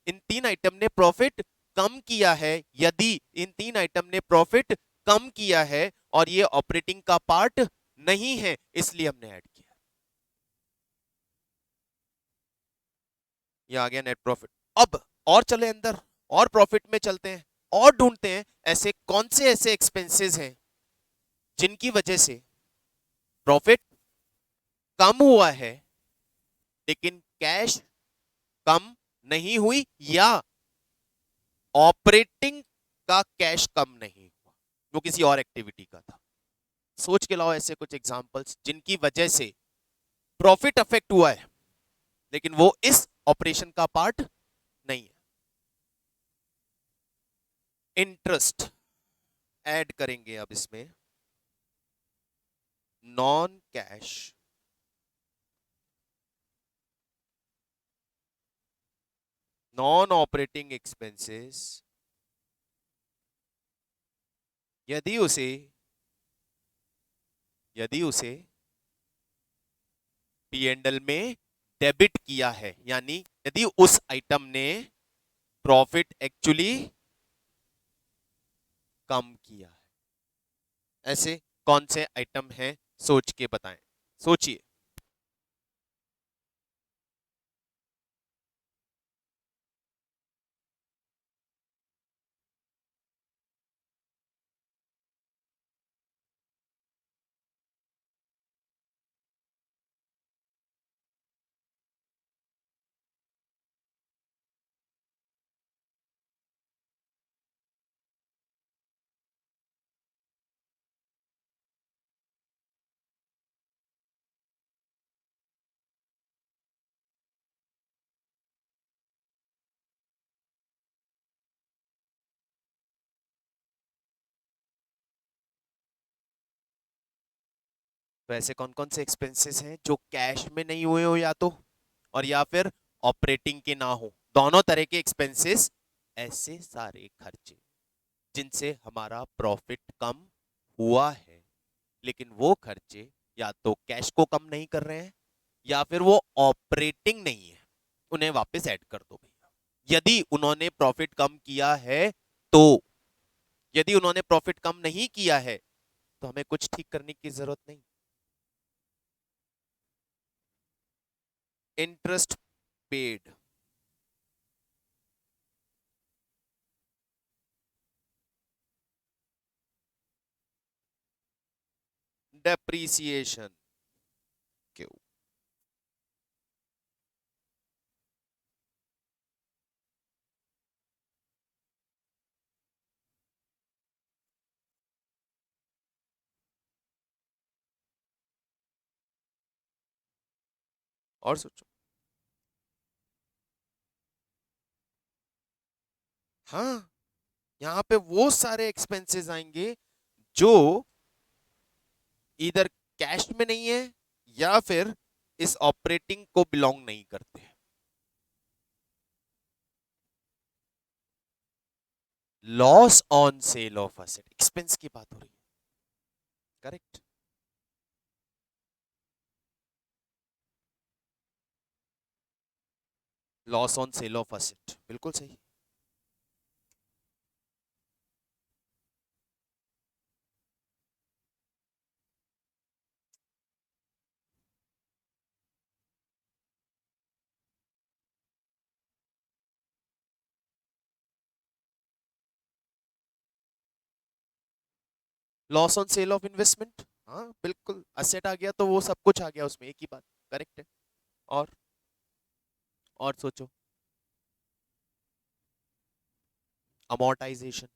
इन तीन आइटम ने प्रॉफिट कम किया है। यदि इन तीन आइटम ने प्रॉफिट कम किया है और ये ऑपरेटिंग का पार्ट नहीं है, इसलिए हमने ऐड किया। ये आ गया नेट प्रॉफिट। अब और चले अंदर, और प्रॉफिट में चलते हैं और ढूंढते हैं ऐसे कौन से ऐसे एक्सपेंसेस हैं जिनकी वजह से प्रॉफिट कम हुआ है लेकिन कैश कम नहीं हुई, या ऑपरेटिंग का कैश कम नहीं हुआ, वो किसी और एक्टिविटी का था। सोच के लाओ ऐसे कुछ एग्जांपल्स जिनकी वजह से प्रॉफिट अफेक्ट हुआ है लेकिन वो इस ऑपरेशन का पार्ट नहीं है। इंटरेस्ट ऐड करेंगे अब इसमें, non cash non operating expenses यदि उसे पी एंड एल में डेबिट किया है, यानी यदि उस आइटम ने प्रॉफिट एक्चुअली कम किया है। ऐसे कौन से आइटम हैं, सोच के बताएं, सोचिए। तो ऐसे कौन कौन से एक्सपेंसेस हैं जो कैश में नहीं हुए हो, या तो, और या फिर ऑपरेटिंग के ना हो, दोनों तरह के एक्सपेंसेस। ऐसे सारे खर्चे जिनसे हमारा प्रॉफिट कम हुआ है लेकिन वो खर्चे या तो कैश को कम नहीं कर रहे हैं या फिर वो ऑपरेटिंग नहीं है, उन्हें वापस ऐड कर दो भैया। यदि उन्होंने प्रॉफिट कम किया है तो, यदि उन्होंने प्रॉफिट कम नहीं किया है तो हमें कुछ ठीक करने की जरूरत नहीं। इंटरेस्ट पेड, डेप्रीसिएशन क्यों, और सोचो। हाँ, यहाँ पे वो सारे एक्सपेंसेस आएंगे जो इधर कैश में नहीं है या फिर इस ऑपरेटिंग को बिलोंग नहीं करते। Loss on sale of asset, expense की बात हो रही है, correct. Loss on sale of asset, बिल्कुल सही। Loss on sale of investment, हाँ बिल्कुल, असेट आ गया तो वो सब कुछ आ गया उसमें, एक ही बात, करेक्ट है। और और सोचो। अमोर्टाइजेशन,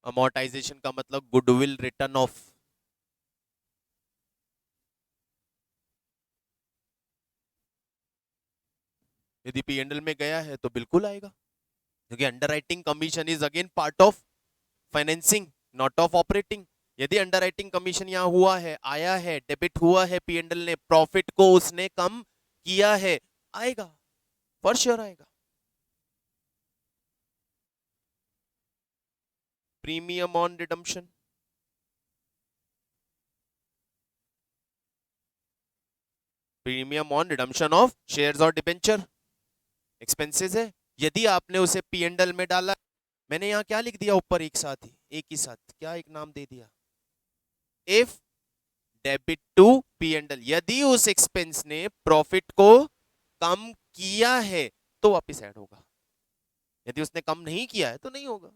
अमोर्टाइजेशन का मतलब गुडविल रिटर्न ऑफ। यदि पीएनएल में गया है तो बिल्कुल आएगा, क्योंकि underwriting commission is again part of financing, not of operating. यदि अंडरराइटिंग कमीशन यहाँ हुआ है, आया है, डेबिट हुआ है, पीएनएल ने प्रॉफिट को उसने कम किया है, आएगा, फॉर श्योर आएगा। Premium on redemption, premium on redemption of shares और डिबेंचर एक्सपेंसेस है। यदि आपने उसे पीएनएल में डाला, मैंने यहाँ क्या लिख दिया ऊपर, एक साथ ही, एक ही साथ क्या एक नाम दे दिया, इफ डेबिट टू पीएनएल, यदि उस एक्सपेंस ने प्रॉफिट को कम किया है तो वापस ऐड होगा, यदि उसने कम नहीं किया है तो नहीं होगा।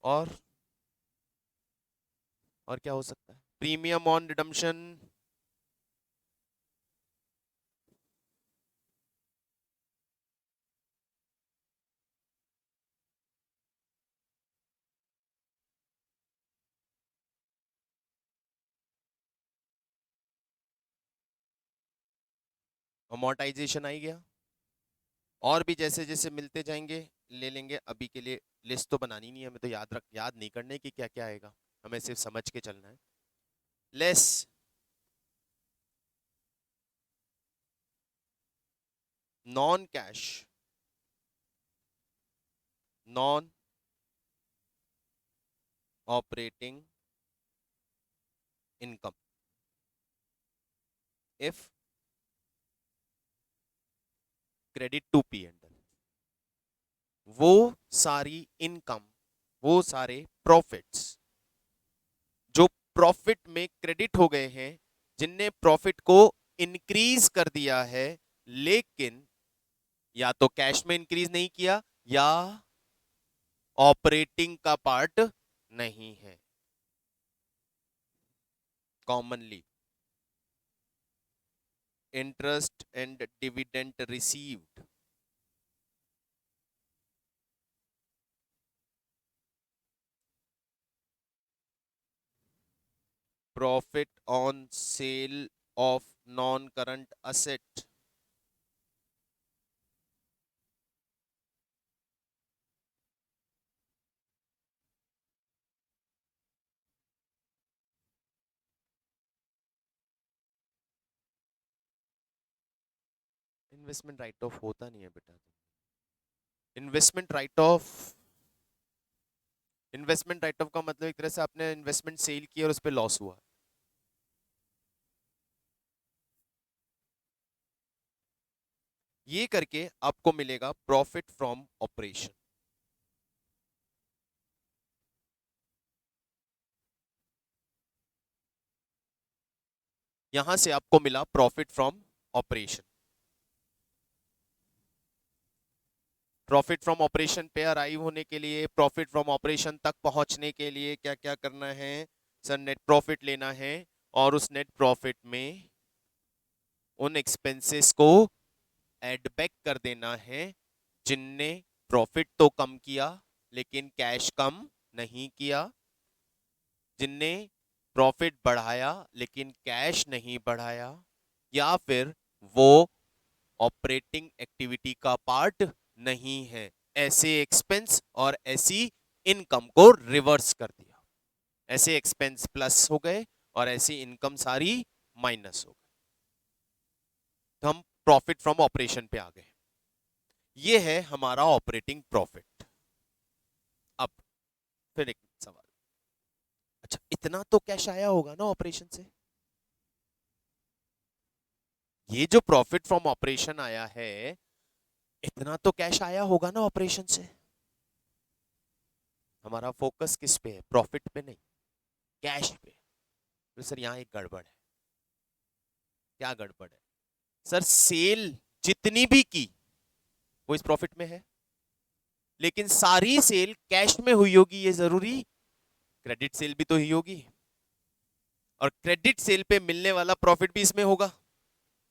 और और क्या हो सकता है, प्रीमियम ऑन रिडम्पशन, अमोर्टाइजेशन आ ही गया। और भी जैसे जैसे मिलते जाएंगे ले लेंगे, अभी के लिए लिस्ट तो बनानी नहीं है, हमें तो याद नहीं करने की क्या क्या आएगा, हमें सिर्फ समझ के चलना है। Less non cash, non operating income, if credit to PNL, वो सारी इनकम, वो सारे प्रॉफिट्स जो प्रॉफिट में क्रेडिट हो गए हैं, जिनने प्रॉफिट को इंक्रीज कर दिया है, लेकिन या तो कैश में इंक्रीज नहीं किया या ऑपरेटिंग का पार्ट नहीं है। Commonly interest and dividend received, profit on sale of non current asset, investment right of होता नहीं है बेटा, investment right of, investment right of का मतलब एक तरह से आपने इन्वेस्टमेंट सेल किया और उस पर लॉस हुआ, ये करके आपको मिलेगा प्रॉफिट फ्रॉम ऑपरेशन। यहां से आपको मिला profit from operation. Profit from operation पे अराइव होने के लिए, प्रॉफिट फ्रॉम ऑपरेशन तक पहुंचने के लिए क्या क्या करना है सर, नेट प्रॉफिट लेना है, और उस नेट प्रॉफिट में उन एक्सपेंसेस को ऐड बैक कर देना है जिनने प्रॉफिट तो कम किया लेकिन कैश कम नहीं किया, जिनने प्रॉफिट बढ़ाया लेकिन कैश नहीं बढ़ाया, या फिर वो ऑपरेटिंग एक्टिविटी का पार्ट नहीं है, ऐसे एक्सपेंस और ऐसी इनकम को रिवर्स कर दिया, ऐसे एक्सपेंस प्लस हो गए और ऐसी इनकम सारी माइनस हो गई, तो हम प्रॉफिट फ्रॉम ऑपरेशन पे आ गए। ये है हमारा ऑपरेटिंग प्रॉफिट। अब फिर एक सवाल, अच्छा इतना तो कैश आया होगा ना ऑपरेशन से, ये जो प्रॉफिट फ्रॉम ऑपरेशन आया है इतना तो कैश आया होगा ना ऑपरेशन से। हमारा फोकस किस पे है, प्रॉफिट पे नहीं, कैश पे। तो सर यहाँ एक गड़बड़ है। क्या गड़बड़ है सर? सेल जितनी भी की वो इस प्रॉफिट में है, लेकिन सारी सेल कैश में हुई होगी ये जरूरी? क्रेडिट सेल भी तो हुई होगी, और क्रेडिट सेल पे मिलने वाला प्रॉफिट भी इसमें होगा,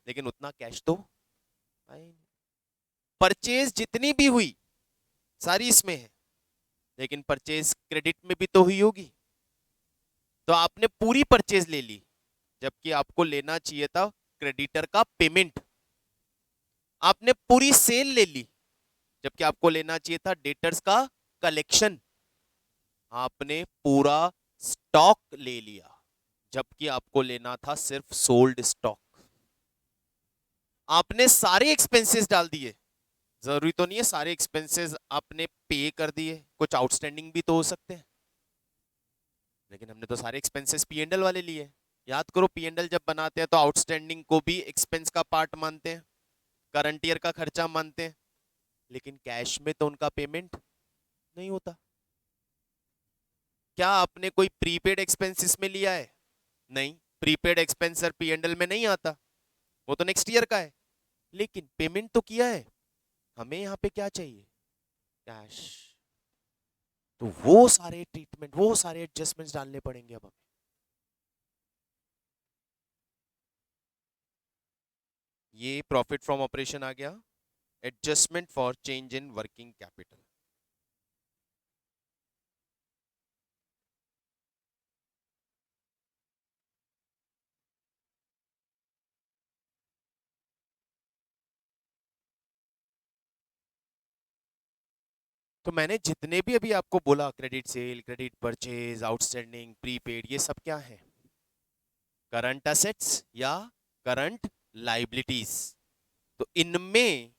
लेकिन उतना कैश तो आया ही नहीं। परचेज जितनी भी हुई सारी इसमें है, लेकिन परचेज क्रेडिट में भी तो हुई होगी। तो आपने पूरी परचेज ले ली, जबकि आपको लेना चाहिए था क्रेडिटर का पेमेंट। आपने पूरी सेल ले ली, जबकि आपको लेना चाहिए था डेटर्स का कलेक्शन। आपने पूरा स्टॉक ले लिया, जबकि आपको लेना था सिर्फ सोल्ड स्टॉक। आपने सारे एक्सपेंसेस डाल दिए, जरूरी तो नहीं है सारे एक्सपेंसेस आपने पे कर दिए, कुछ आउटस्टैंडिंग भी तो हो सकते हैं, लेकिन हमने तो सारे एक्सपेंसेस पी एंडल वाले लिए। याद करो, पी एंडल जब बनाते हैं तो आउटस्टैंडिंग को भी एक्सपेंस का पार्ट मानते हैं, करंट ईयर का खर्चा मानते हैं, लेकिन कैश में तो उनका पेमेंट नहीं होता। क्या आपने कोई प्रीपेड एक्सपेंस इसमें लिया है? नहीं, prepaid expense sir P and L में नहीं आता, वो तो नेक्स्ट ईयर का है, लेकिन पेमेंट तो किया है। हमें यहाँ पे क्या चाहिए? कैश। तो वो सारे ट्रीटमेंट, वो सारे एडजस्टमेंट्स डालने पड़ेंगे अब हमें। ये प्रॉफिट फ्रॉम ऑपरेशन आ गया, adjustment for change in working capital. तो मैंने जितने भी अभी आपको बोला, credit sale, credit purchase, outstanding, prepaid, ये सब क्या है? करंट असेट्स या करंट लाइबिलिटीज। तो इनमें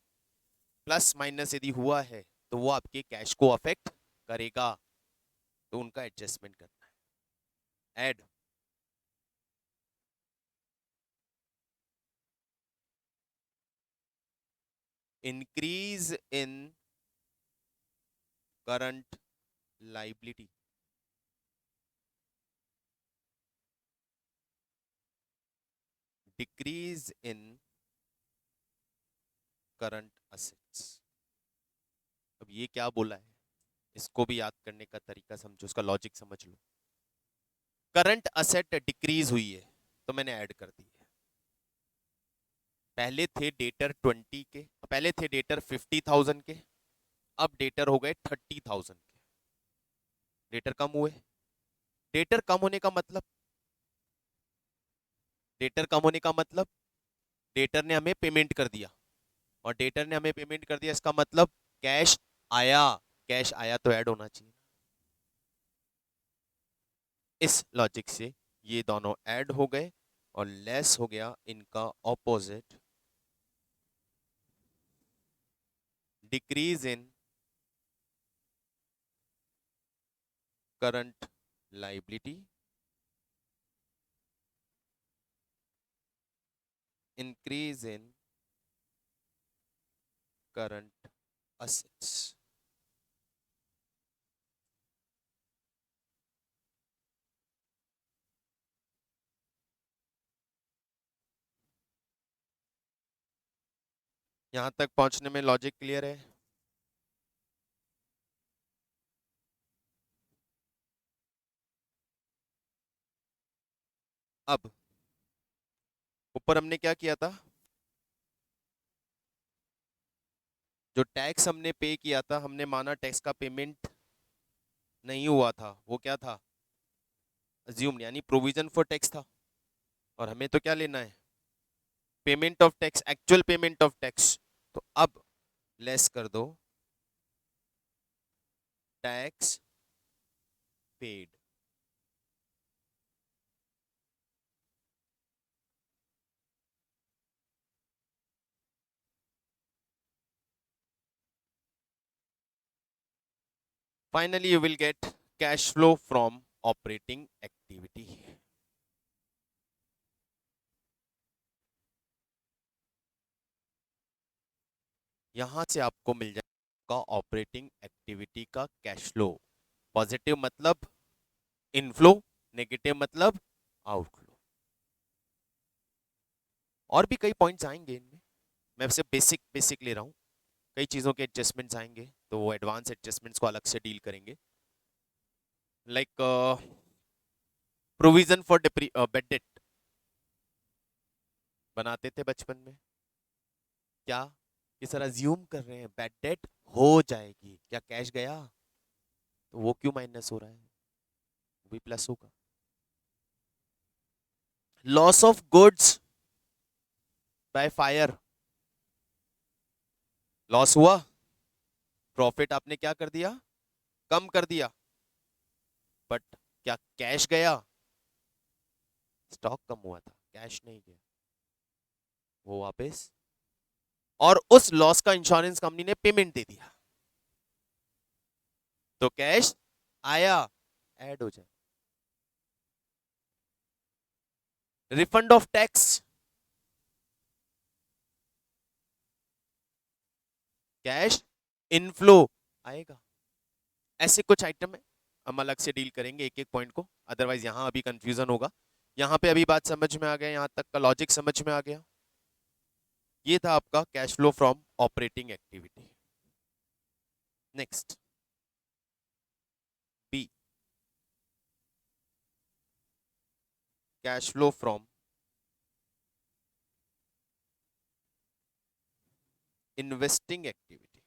प्लस माइनस यदि हुआ है तो वो आपके कैश को अफेक्ट करेगा, तो उनका एडजस्टमेंट करना है। Add increase in current liability, decrease in current assets. अब ये क्या बोला है, इसको भी याद करने का तरीका समझो, उसका लॉजिक समझ लो। करंट असेट डिक्रीज हुई है तो मैंने ऐड कर दी है। पहले थे डेटर 20 के, पहले थे डेटर 50,000 के, अब डेटर हो गए 30,000 के। डेटर कम हुए। डेटर कम होने का मतलब, डेटर कम होने का मतलब डेटर ने हमें पेमेंट कर दिया, और डेटर ने हमें पेमेंट कर दिया इसका मतलब कैश आया। कैश आया तो ऐड होना चाहिए। इस लॉजिक से ये दोनों ऐड हो गए और लेस हो गया इनका opposite, decrease in current liability, increase in current assets. यहां तक पहुंचने में लॉजिक क्लियर है? अब ऊपर हमने क्या किया था, जो टैक्स हमने पे किया था, हमने माना टैक्स का पेमेंट नहीं हुआ था, वो क्या था? अज्यूम यानी प्रोविजन फॉर टैक्स था, और हमें तो क्या लेना है, payment of tax, actual payment of tax. तो अब लेस कर दो tax paid. Finally you will get cash flow from operating activity. यहां से आपको मिल जाएगा ऑपरेटिंग एक्टिविटी का कैश फ्लो। पॉजिटिव मतलब इनफ्लो, नेगेटिव मतलब आउटफ्लो। और भी कई पॉइंट्स आएंगे इनमें, मैं सिर्फ बेसिक बेसिक ले रहा हूँ। कई चीज़ों के एडजस्टमेंट्स आएंगे, तो वो एडवांस एडजस्टमेंट्स को अलग से डील करेंगे। Like provision for bed date बनाते थे बचपन में, क्या कि सर अज्यूम कर रहे हैं बैड डेट हो जाएगी, क्या कैश गया, तो वो क्यों माइनस हो रहा है, वो भी प्लस होगा। Loss of goods by fire, loss हुआ, प्रॉफिट आपने क्या कर दिया, कम कर दिया, बट क्या कैश गया, स्टॉक कम हुआ था, कैश नहीं गया, वो वापस, और उस लॉस का इंश्योरेंस कंपनी ने पेमेंट दे दिया, तो कैश आया, ऐड हो जाए। Refund of tax, cash inflow आएगा। ऐसे कुछ आइटम है, हम अलग से डील करेंगे एक एक पॉइंट को, अदरवाइज यहां अभी कंफ्यूजन होगा। यहां पे अभी बात समझ में आ गया, यहां तक का लॉजिक समझ में आ गया। ये था आपका cash flow from operating activity. Next B, cash flow from investing activity.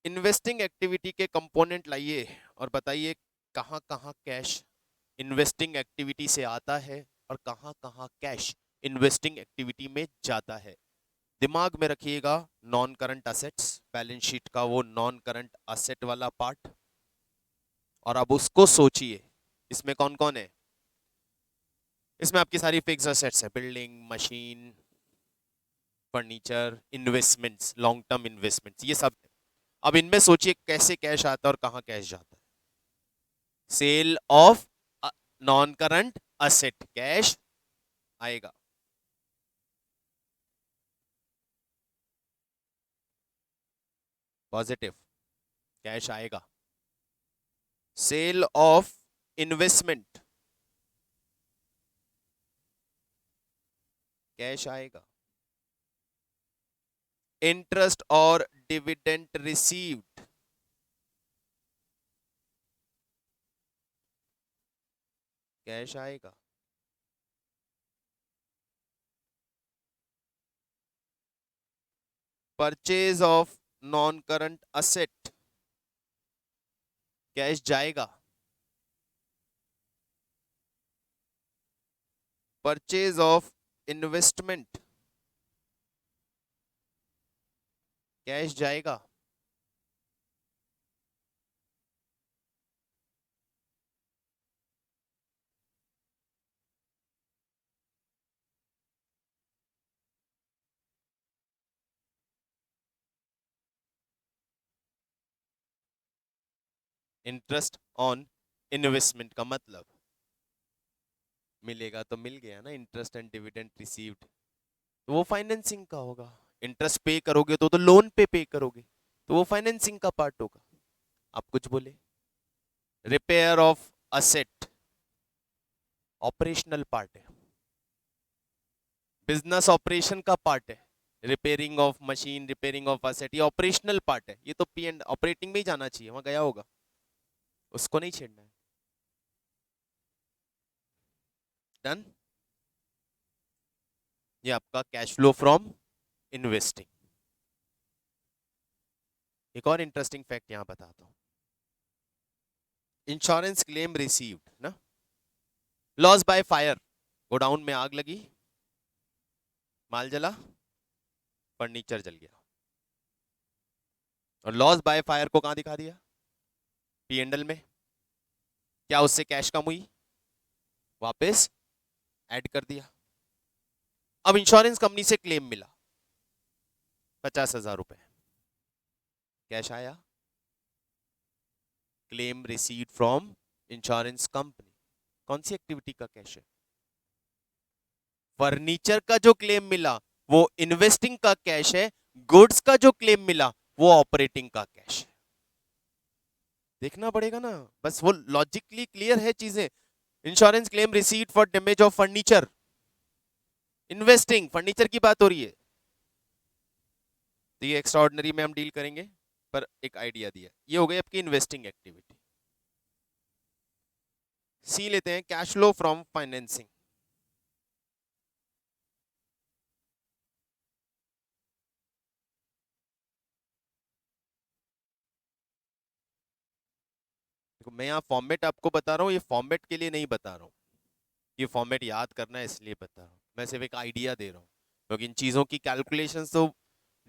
Investing activity के कंपोनेंट लाइए और बताइए कहां कहां कैश इन्वेस्टिंग एक्टिविटी से आता है और कहां कहां कैश इन्वेस्टिंग एक्टिविटी में जाता है। दिमाग में रखिएगा, non current assets, balance sheet का वो नॉन करंट असेट वाला पार्ट, और अब उसको सोचिए इसमें कौन कौन है। इसमें आपकी सारी फिक्स असेट्स है, building, machine, furniture, investments, long term investments, ये सब है। अब इनमें सोचिए कैसे कैश आता है और कहां कैश जाता है। Sale of non current asset, cash आएगा। पॉजिटिव, कैश आएगा। सेल ऑफ इन्वेस्टमेंट, कैश आएगा। इंटरेस्ट और डिविडेंड रिसीव्ड, कैश आएगा। Purchase of non current asset, cash जाएगा। परचेज ऑफ इन्वेस्टमेंट, कैश जाएगा। इंटरेस्ट ऑन इन्वेस्टमेंट का मतलब मिलेगा तो मिल गया ना, इंटरेस्ट एंड डिविडेंड रिसीव्ड, तो वो फाइनेंसिंग का होगा। इंटरेस्ट पे करोगे तो लोन पे करोगे, तो वो फाइनेंसिंग का पार्ट होगा। आप कुछ बोले। Repair of asset, operational part है, बिजनेस ऑपरेशन का पार्ट है। Repairing of machine, repairing of asset, ये ऑपरेशनल पार्ट है, ये तो पी एंड ऑपरेटिंग में ही जाना चाहिए, वहां गया होगा, उसको नहीं छेड़ना है। डन, ये आपका कैश फ्लो फ्रॉम इन्वेस्टिंग। एक और इंटरेस्टिंग फैक्ट यहां बताता हूं। इंश्योरेंस क्लेम रिसीव्ड ना, लॉस बाय फायर, गोडाउन में आग लगी, माल जला, फर्नीचर जल गया, और लॉस बाय फायर को कहां दिखा दिया? P&L में। क्या उससे कैश कम हुई? वापस ऐड कर दिया। अब इंश्योरेंस कंपनी से क्लेम मिला 50,000 रुपए, कैश आया, claim received from insurance company. कौन सी एक्टिविटी का कैश है? फर्नीचर का जो क्लेम मिला वो इन्वेस्टिंग का कैश है, गुड्स का जो क्लेम मिला वो ऑपरेटिंग का कैश है। देखना पड़ेगा ना, बस वो लॉजिकली क्लियर है चीजें। Insurance claim received for damage of furniture, investing, furniture की बात हो रही है, तो ये एक्स्ट्राऑर्डिनरी में हम डील करेंगे, पर एक आइडिया दिया। ये हो गई आपकी इन्वेस्टिंग एक्टिविटी। सी लेते हैं, कैश फ्लो फ्रॉम फाइनेंसिंग। देखो मैं यहाँ फॉर्मेट आपको बता रहा हूँ, ये फॉर्मेट के लिए नहीं बता रहा हूँ, ये फॉर्मेट याद करना है इसलिए बता रहा हूँ, मैं सिर्फ एक आइडिया दे रहा हूँ, क्योंकि इन चीज़ों की कैलकुलेशंस तो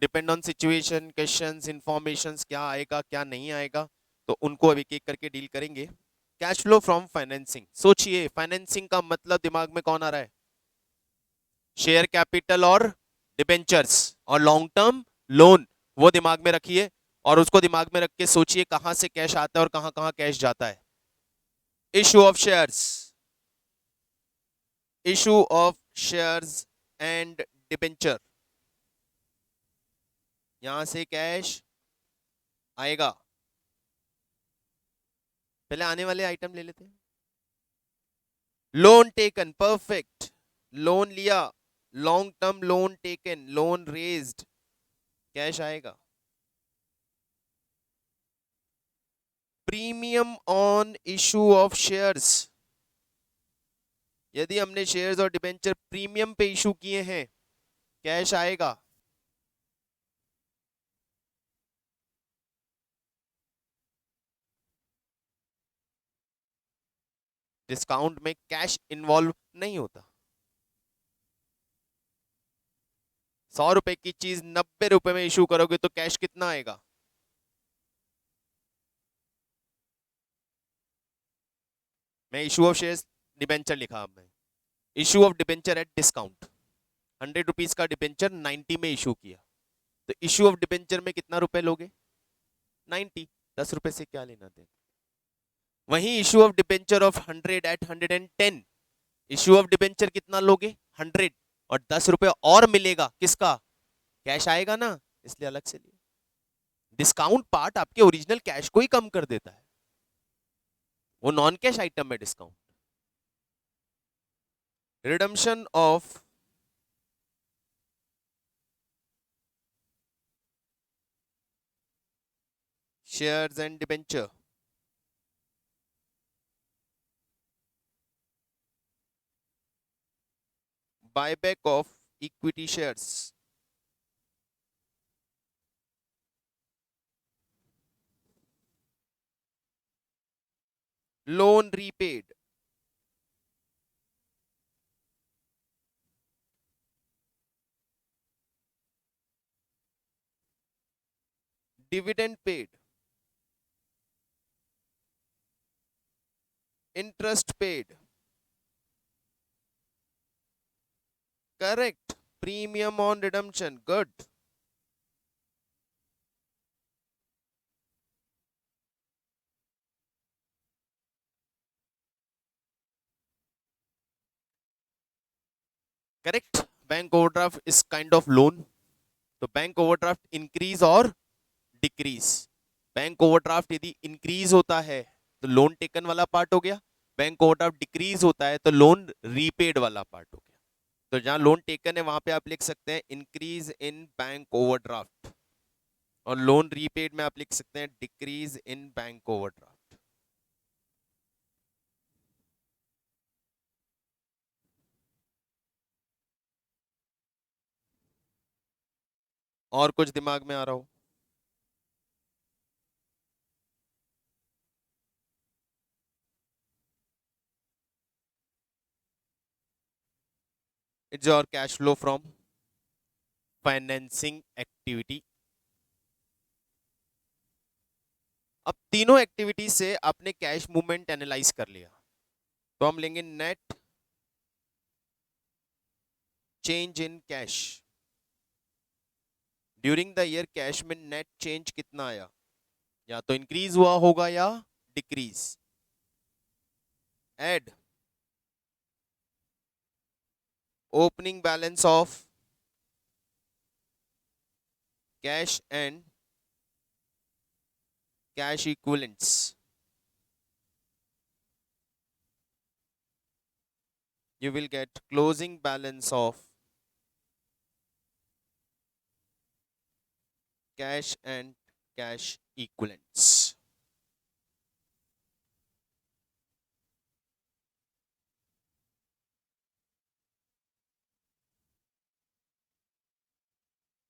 depend on situation, questions, informations, क्या आएगा क्या नहीं आएगा, तो उनको अब एक एक करके डील करेंगे। कैश फ्लो फ्रॉम फाइनेंसिंग, सोचिए फाइनेंसिंग का मतलब दिमाग में कौन आ रहा है? शेयर कैपिटल और डिबेंचर्स और लॉन्ग टर्म लोन, वो दिमाग में रखिए, और उसको दिमाग में रख के सोचिए कहां से कैश आता है और कहां कहां कैश जाता है। Issue of shares, issue of shares and debenture, यहां से कैश आएगा। पहले आने वाले आइटम ले लेते हैं। लोन टेकन, परफेक्ट, लोन लिया, long term loan taken, loan raised, cash आएगा। Premium on issue of shares, यदि हमने शेयर्स और डिबेंचर प्रीमियम पे इशू किए हैं, कैश आएगा। डिस्काउंट में कैश इन्वॉल्व नहीं होता। 100 रुपए की चीज 90 रुपए में इशू करोगे तो कैश कितना आएगा? मैं इशू ऑफ शेयर्स डिबेंचर लिखा, अब मैं issue of debenture at discount, 100 rupees का डिबेंचर 90 में इशू किया, तो इशू ऑफ डिबेंचर में कितना रुपए लोगे? 90, 10 रुपए से क्या लेना देना। वहीं issue of debenture of 100 at 110, issue of debenture कितना लोगे? 100, और 10 रुपए और मिलेगा, किसका? कैश आएगा ना, इसलिए अलग से लिया। डिस्काउंट पार्ट आपके ओरिजिनल कैश को ही कम कर देता है, वो नॉन कैश आइटम है discount. Redemption of shares and debenture, buyback of equity shares, loan repaid, dividend paid, interest paid, correct, premium on redemption, good. Correct, bank overdraft is kind of loan, तो bank overdraft increase और decrease. Bank overdraft यदि increase होता है तो loan taken वाला part हो गया, bank overdraft decrease होता है तो लोन रीपेड वाला पार्ट हो गया। तो जहां लोन टेकन है वहां पे आप लिख सकते हैं इंक्रीज इन बैंक ओवरड्राफ्ट, और लोन रीपेड में आप लिख सकते हैं डिक्रीज इन बैंक ओवरड्राफ्ट। और कुछ दिमाग में आ रहा हो? It's your cash flow from financing activity. अब तीनों एक्टिविटी से आपने कैश मूवमेंट एनालाइज कर लिया, तो हम लेंगे net change in cash. During the year cash में नेट चेंज कितना आया, या तो इंक्रीज हुआ होगा या decrease. Add opening balance of cash and cash equivalents. You will get closing balance of cash and cash equivalents.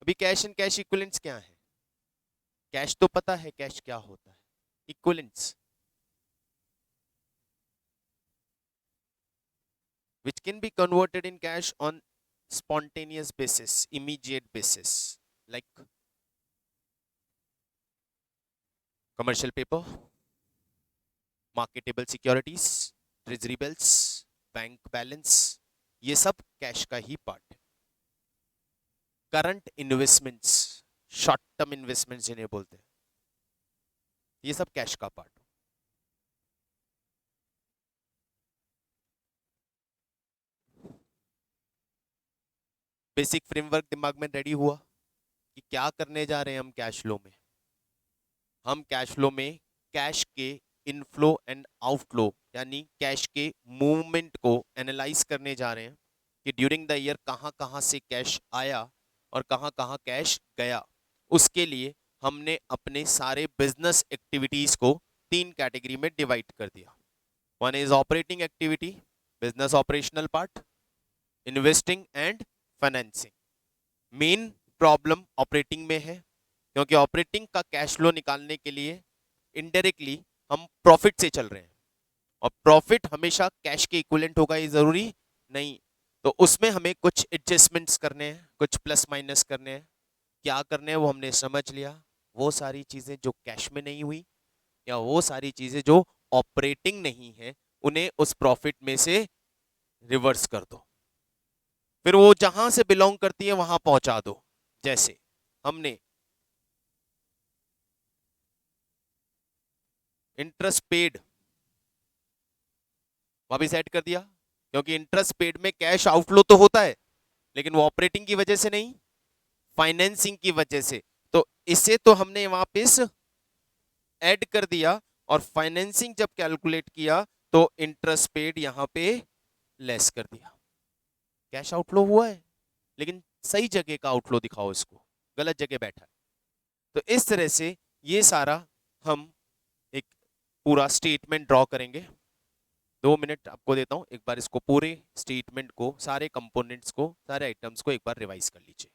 अभी कैश एंड कैश इक्विवेलेंट्स क्या है? कैश तो पता है कैश क्या होता है, equivalents which can be converted in cash on spontaneous basis, immediate basis, like commercial paper, marketable securities, treasury bills, bank balance, ये सब कैश का ही पार्ट है। Current investments, short term investments जिन्हें बोलते हैं, ये सब कैश का पार्ट। बेसिक फ्रेमवर्क दिमाग में रेडी हुआ कि क्या करने जा रहे हैं हम कैश फ्लो में। हम कैश फ्लो में कैश के इनफ्लो एंड आउटफ्लो यानी कैश के मूवमेंट को एनालाइज करने जा रहे हैं कि ड्यूरिंग द ईयर कहां कहां से कैश आया और कहां कहां कैश गया। उसके लिए हमने अपने सारे बिजनेस एक्टिविटीज को 3 कैटेगरी में डिवाइड कर दिया। One is operating activity, business operational part, investing and financing. Main problem operating में है, क्योंकि ऑपरेटिंग का कैश फ्लो निकालने के लिए इनडायरेक्टली हम प्रॉफिट से चल रहे हैं, और प्रॉफिट हमेशा कैश के इक्विवेलेंट होगा ये जरूरी नहीं। तो उसमें हमें कुछ एडजस्टमेंट्स करने हैं, कुछ प्लस माइनस करने हैं। क्या करने हैं वो हमने समझ लिया। वो सारी चीजें जो कैश में नहीं हुई, या वो सारी चीजें जो ऑपरेटिंग नहीं है, उन्हें उस प्रॉफिट में से रिवर्स कर दो, फिर वो जहां से बिलोंग करती है वहां पहुंचा दो। जैसे हमने इंटरेस्ट पेड वापिस ऐड कर दिया, क्योंकि इंटरेस्ट पेड में कैश आउटफ्लो तो होता है, लेकिन वो ऑपरेटिंग की वजह से नहीं, फाइनेंसिंग की वजह से। तो इसे तो हमने वापिस ऐड कर दिया, और फाइनेंसिंग जब कैलकुलेट किया तो इंटरेस्ट पेड यहां पे लेस कर दिया। कैश आउटफ्लो हुआ है, लेकिन सही जगह का आउटफ्लो दिखाओ, इसको गलत जगह बैठा है। तो इस तरह से ये सारा हम एक पूरा स्टेटमेंट ड्रॉ करेंगे। 2 मिनट आपको देता हूं, एक बार इसको पूरे स्टेटमेंट को, सारे कंपोनेंट्स को, सारे आइटम्स को एक बार रिवाइज कर लीजिए।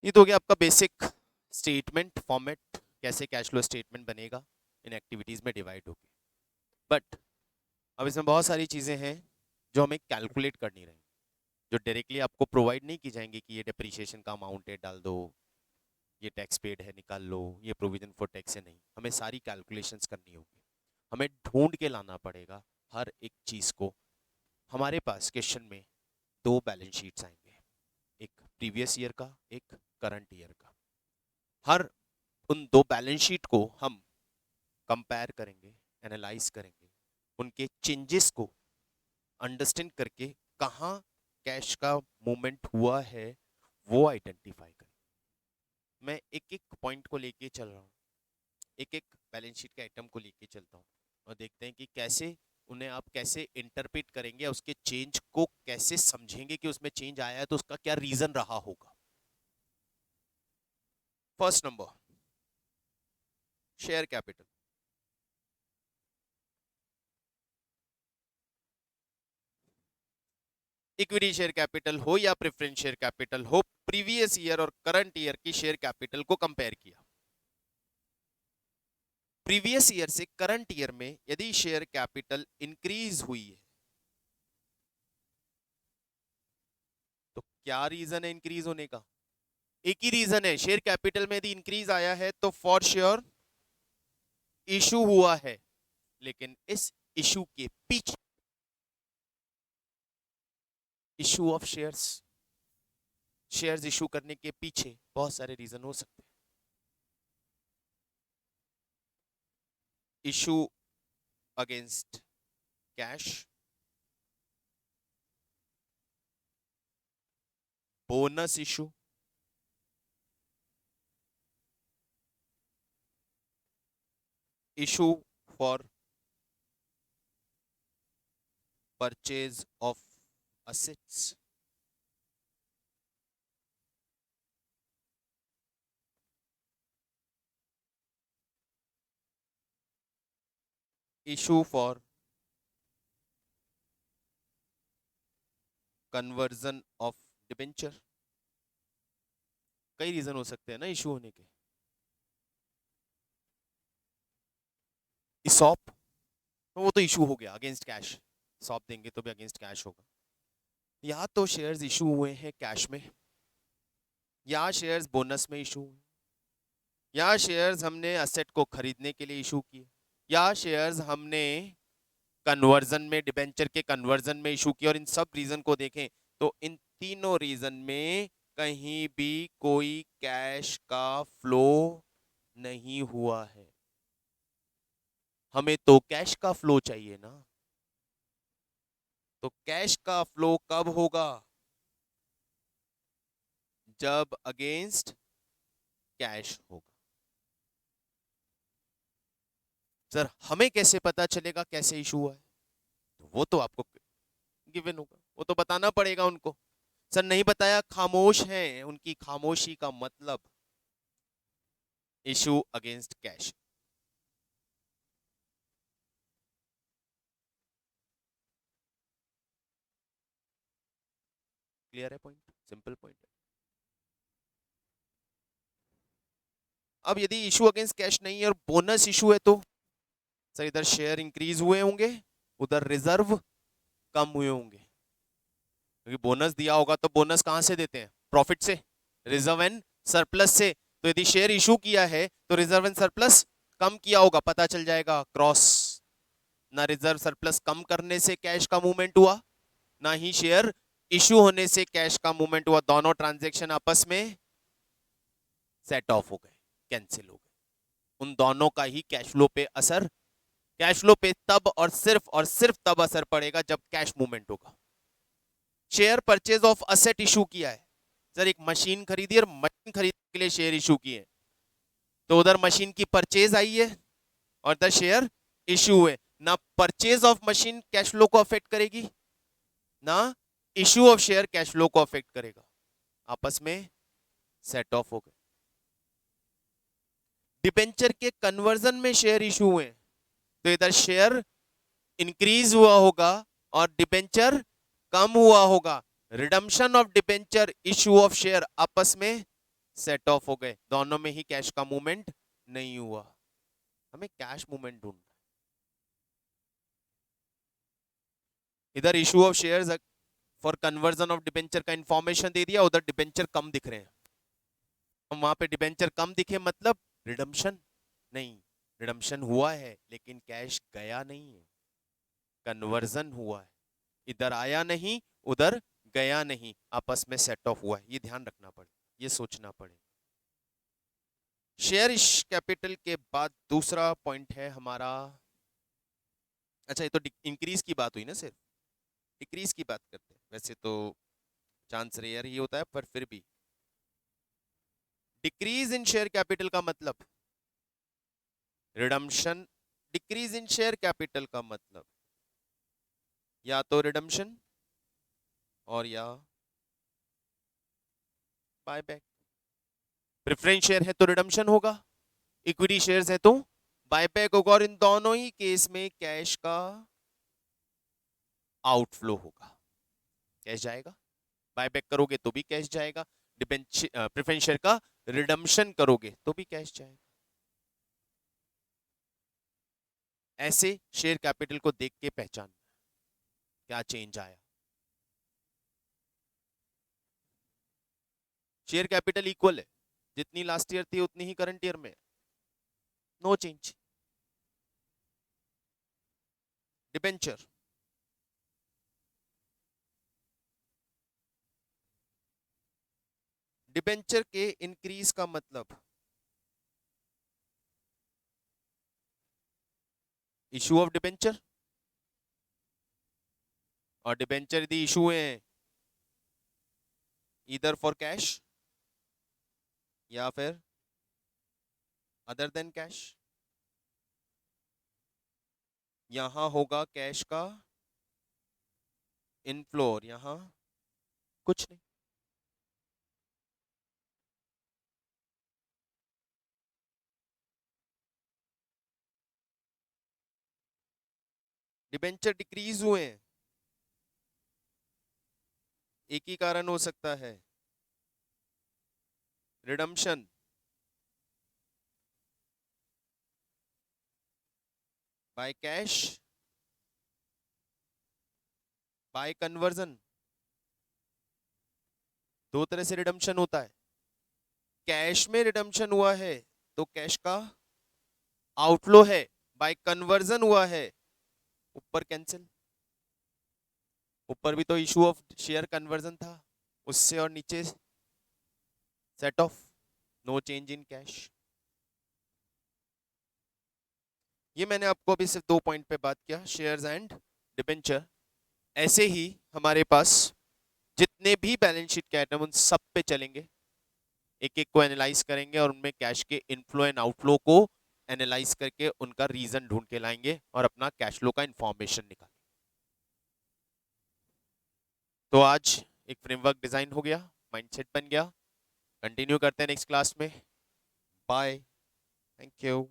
ये तो हो गया आपका बेसिक स्टेटमेंट फॉर्मेट, कैसे कैश फ्लो स्टेटमेंट बनेगा, इन एक्टिविटीज में डिवाइड होगी। बट अब इसमें बहुत सारी चीजें हैं जो हमें कैलकुलेट करनी रहेंगी, जो डायरेक्टली आपको प्रोवाइड नहीं की जाएंगी कि ये डिप्रिसिएशन का अमाउंट है डाल दो, ये टैक्स पेड है निकाल लो, ये प्रोविजन फॉर टैक्स है, नहीं, हमें सारी कैलकुलेशंस करनी होगी। हमें ढूंढ के लाना पड़ेगा हर एक चीज को। हमारे पास क्वेश्चन में दो बैलेंस शीट्स आएंगे, एक प्रीवियस ईयर का, एक करंट ईयर का। हर उन दो बैलेंस शीट को हम कंपेयर करेंगे, एनालाइज करेंगे, उनके चेंजेस को अंडरस्टैंड करके कहाँ कैश का मूवमेंट हुआ है वो आइडेंटिफाई करें। मैं एक एक पॉइंट को लेके चल रहा हूँ, एक एक बैलेंस शीट के आइटम को लेके चलता हूँ और देखते हैं कि कैसे उन्हें आप कैसे इंटरप्रेट करेंगे, उसके चेंज को कैसे समझेंगे कि उसमें चेंज आया है तो उसका क्या रीजन रहा होगा। First number, share capital. Equity share capital हो या प्रेफरेंस शेयर कैपिटल हो, प्रीवियस ईयर और करंट ईयर की शेयर कैपिटल को कंपेयर किया। प्रीवियस ईयर से करंट ईयर में यदि शेयर कैपिटल इंक्रीज हुई है तो क्या रीजन है इंक्रीज होने का? एक ही रीजन है, शेयर कैपिटल में यदि इंक्रीज आया है तो फॉर श्योर इशू हुआ है। लेकिन इस इशू के पीछे, issue of shares, shares issue करने के पीछे बहुत सारे रीजन हो सकते हैं। Issue against cash, bonus issue, issue for purchase of assets, issue for conversion of debenture। कई रीजन हो सकते हैं ना इशू होने के। इसॉप, तो वो तो इशू हो गया अगेंस्ट कैश, सौंप देंगे तो भी अगेंस्ट कैश होगा। या तो शेयर्स इशू हुए हैं कैश में, या शेयर्स बोनस में इशू हुए, या शेयर्स हमने असेट को खरीदने के लिए इशू किए, या शेयर्स हमने कन्वर्जन में, डिबेंचर के कन्वर्जन में इशू किया। और इन सब रीजन को देखें तो इन तीनों रीजन में कहीं भी कोई कैश का फ्लो नहीं हुआ है। हमें तो कैश का फ्लो चाहिए ना, तो कैश का फ्लो कब होगा? जब अगेंस्ट कैश होगा। सर हमें कैसे पता चलेगा कैसे इशू हुआ है? तो वो तो आपको गिवन होगा, वो तो बताना पड़ेगा उनको। सर नहीं बताया, खामोश हैं, उनकी खामोशी का मतलब इशू अगेंस्ट कैश। क्लियर है पॉइंट? सिंपल पॉइंट है। अब यदि इशू अगेंस्ट कैश नहीं है और बोनस इशू है तो सर इधर शेयर इंक्रीज हुए होंगे, उधर रिजर्व कम हुए होंगे, क्योंकि बोनस दिया होगा तो बोनस कहां से देते हैं? प्रॉफिट से, रिजर्व एंड सरप्लस से। तो यदि शेयर इशू किया है तो रिजर्व एंड सरप्लस कम किया होगा, पता चल जाएगा क्रॉस। ना रिजर्व सरप्लस कम करने से कैश का मूवमेंट हुआ, ना ही शेयर इशू होने से कैश का मूवमेंट हुआ। दोनों ट्रांजैक्शन आपस में सेट ऑफ हो गए, कैंसिल हो गए। उन दोनों का ही कैश फ्लो पे असर, कैश फ्लो पे तब और सिर्फ तब असर पड़ेगा जब कैश मूवमेंट होगा। Share purchase of asset issue किया है, सर एक मशीन खरीदी और मशीन खरीदने के लिए शेयर इशू किए, तो उधर मशीन की परचेज आई है और इधर शेयर इशू हुए। ना purchase of machine cash flow को अफेक्ट करेगी, ना issue of share cash flow को अफेक्ट करेगा, आपस में सेट ऑफ हो गए। डिबेंचर के कन्वर्जन में शेयर इशू हुए तो इधर शेयर इंक्रीज हुआ होगा और डिबेंचर कम हुआ होगा। Redemption of debenture, issue of share आपस में सेट ऑफ हो गए, दोनों में ही कैश का मूवमेंट नहीं हुआ। हमें कैश मूवमेंट ढूंढना है। इधर issue of shares for conversion of debenture का इंफॉर्मेशन दे दिया, उधर डिबेंचर कम दिख रहे हैं। हम वहां पे डिबेंचर कम दिखे मतलब रिडम्पशन नहीं, रिडम्पशन हुआ है लेकिन कैश गया नहीं है, कन्वर्जन हुआ है, इधर आया नहीं उधर गया नहीं, आपस में सेट ऑफ हुआ है। ये ध्यान रखना पड़े, ये सोचना पड़े। शेयर कैपिटल के बाद दूसरा पॉइंट है हमारा, अच्छा ये तो इंक्रीज की बात हुई ना, सिर्फ डिक्रीज की बात करते हैं, वैसे तो चांस रेयर ही होता है पर फिर भी। डिक्रीज इन शेयर कैपिटल का मतलब redemption, decrease in share capital का मतलब या तो रिडम्पशन और या बायबैक। प्रेफरेंस शेयर है तो रिडम्पशन होगा, इक्विटी शेयर्स है तो बायबैक होगा, और इन दोनों ही केस में कैश का आउटफ्लो होगा, कैश जाएगा। बायबैक करोगे तो भी कैश जाएगा, प्रेफरेंस शेयर का रिडम्पशन करोगे तो भी कैश जाएगा। ऐसे शेयर कैपिटल को देख के पहचान क्या चेंज आया। शेयर कैपिटल इक्वल है, जितनी लास्ट ईयर थी उतनी ही करंट ईयर में, नो चेंज। डिबेंचर डिबेंचर के इंक्रीज का मतलब इशू ऑफ डिबेंचर, और डिबेंचर यदि इशू है इधर फॉर कैश या फिर अदर देन कैश, यहां होगा कैश का इनफ्लो और यहां कुछ नहीं। डिबेंचर डिक्रीज हुए हैं, एक ही कारण हो सकता है, redemption, by cash, bye conversion. दो तरह से रिडम्पशन होता है, कैश में रिडम्पशन हुआ है तो कैश का आउटफ्लो है, बाय कन्वर्जन हुआ है, ऊपर कैंसिल, ऊपर भी तो इशू ऑफ शेयर कन्वर्जन था उससे, और नीचे set off, no change in cash. ये मैंने आपको अभी सिर्फ 2 पॉइंट पे बात किया, शेयर्स एंड डिबेंचर। ऐसे ही हमारे पास जितने भी बैलेंस शीट के आइटम उन सब पे चलेंगे, एक एक को एनालाइज करेंगे और उनमें कैश के इनफ्लो एंड आउटफ्लो को एनालाइज करके उनका रीजन ढूंढ के लाएंगे और अपना कैश फ्लो का इंफॉर्मेशन निकालेंगे। तो आज एक फ्रेमवर्क डिजाइन हो गया, माइंडसेट बन गया। कंटिन्यू करते हैं नेक्स्ट क्लास में। Bye, thank you.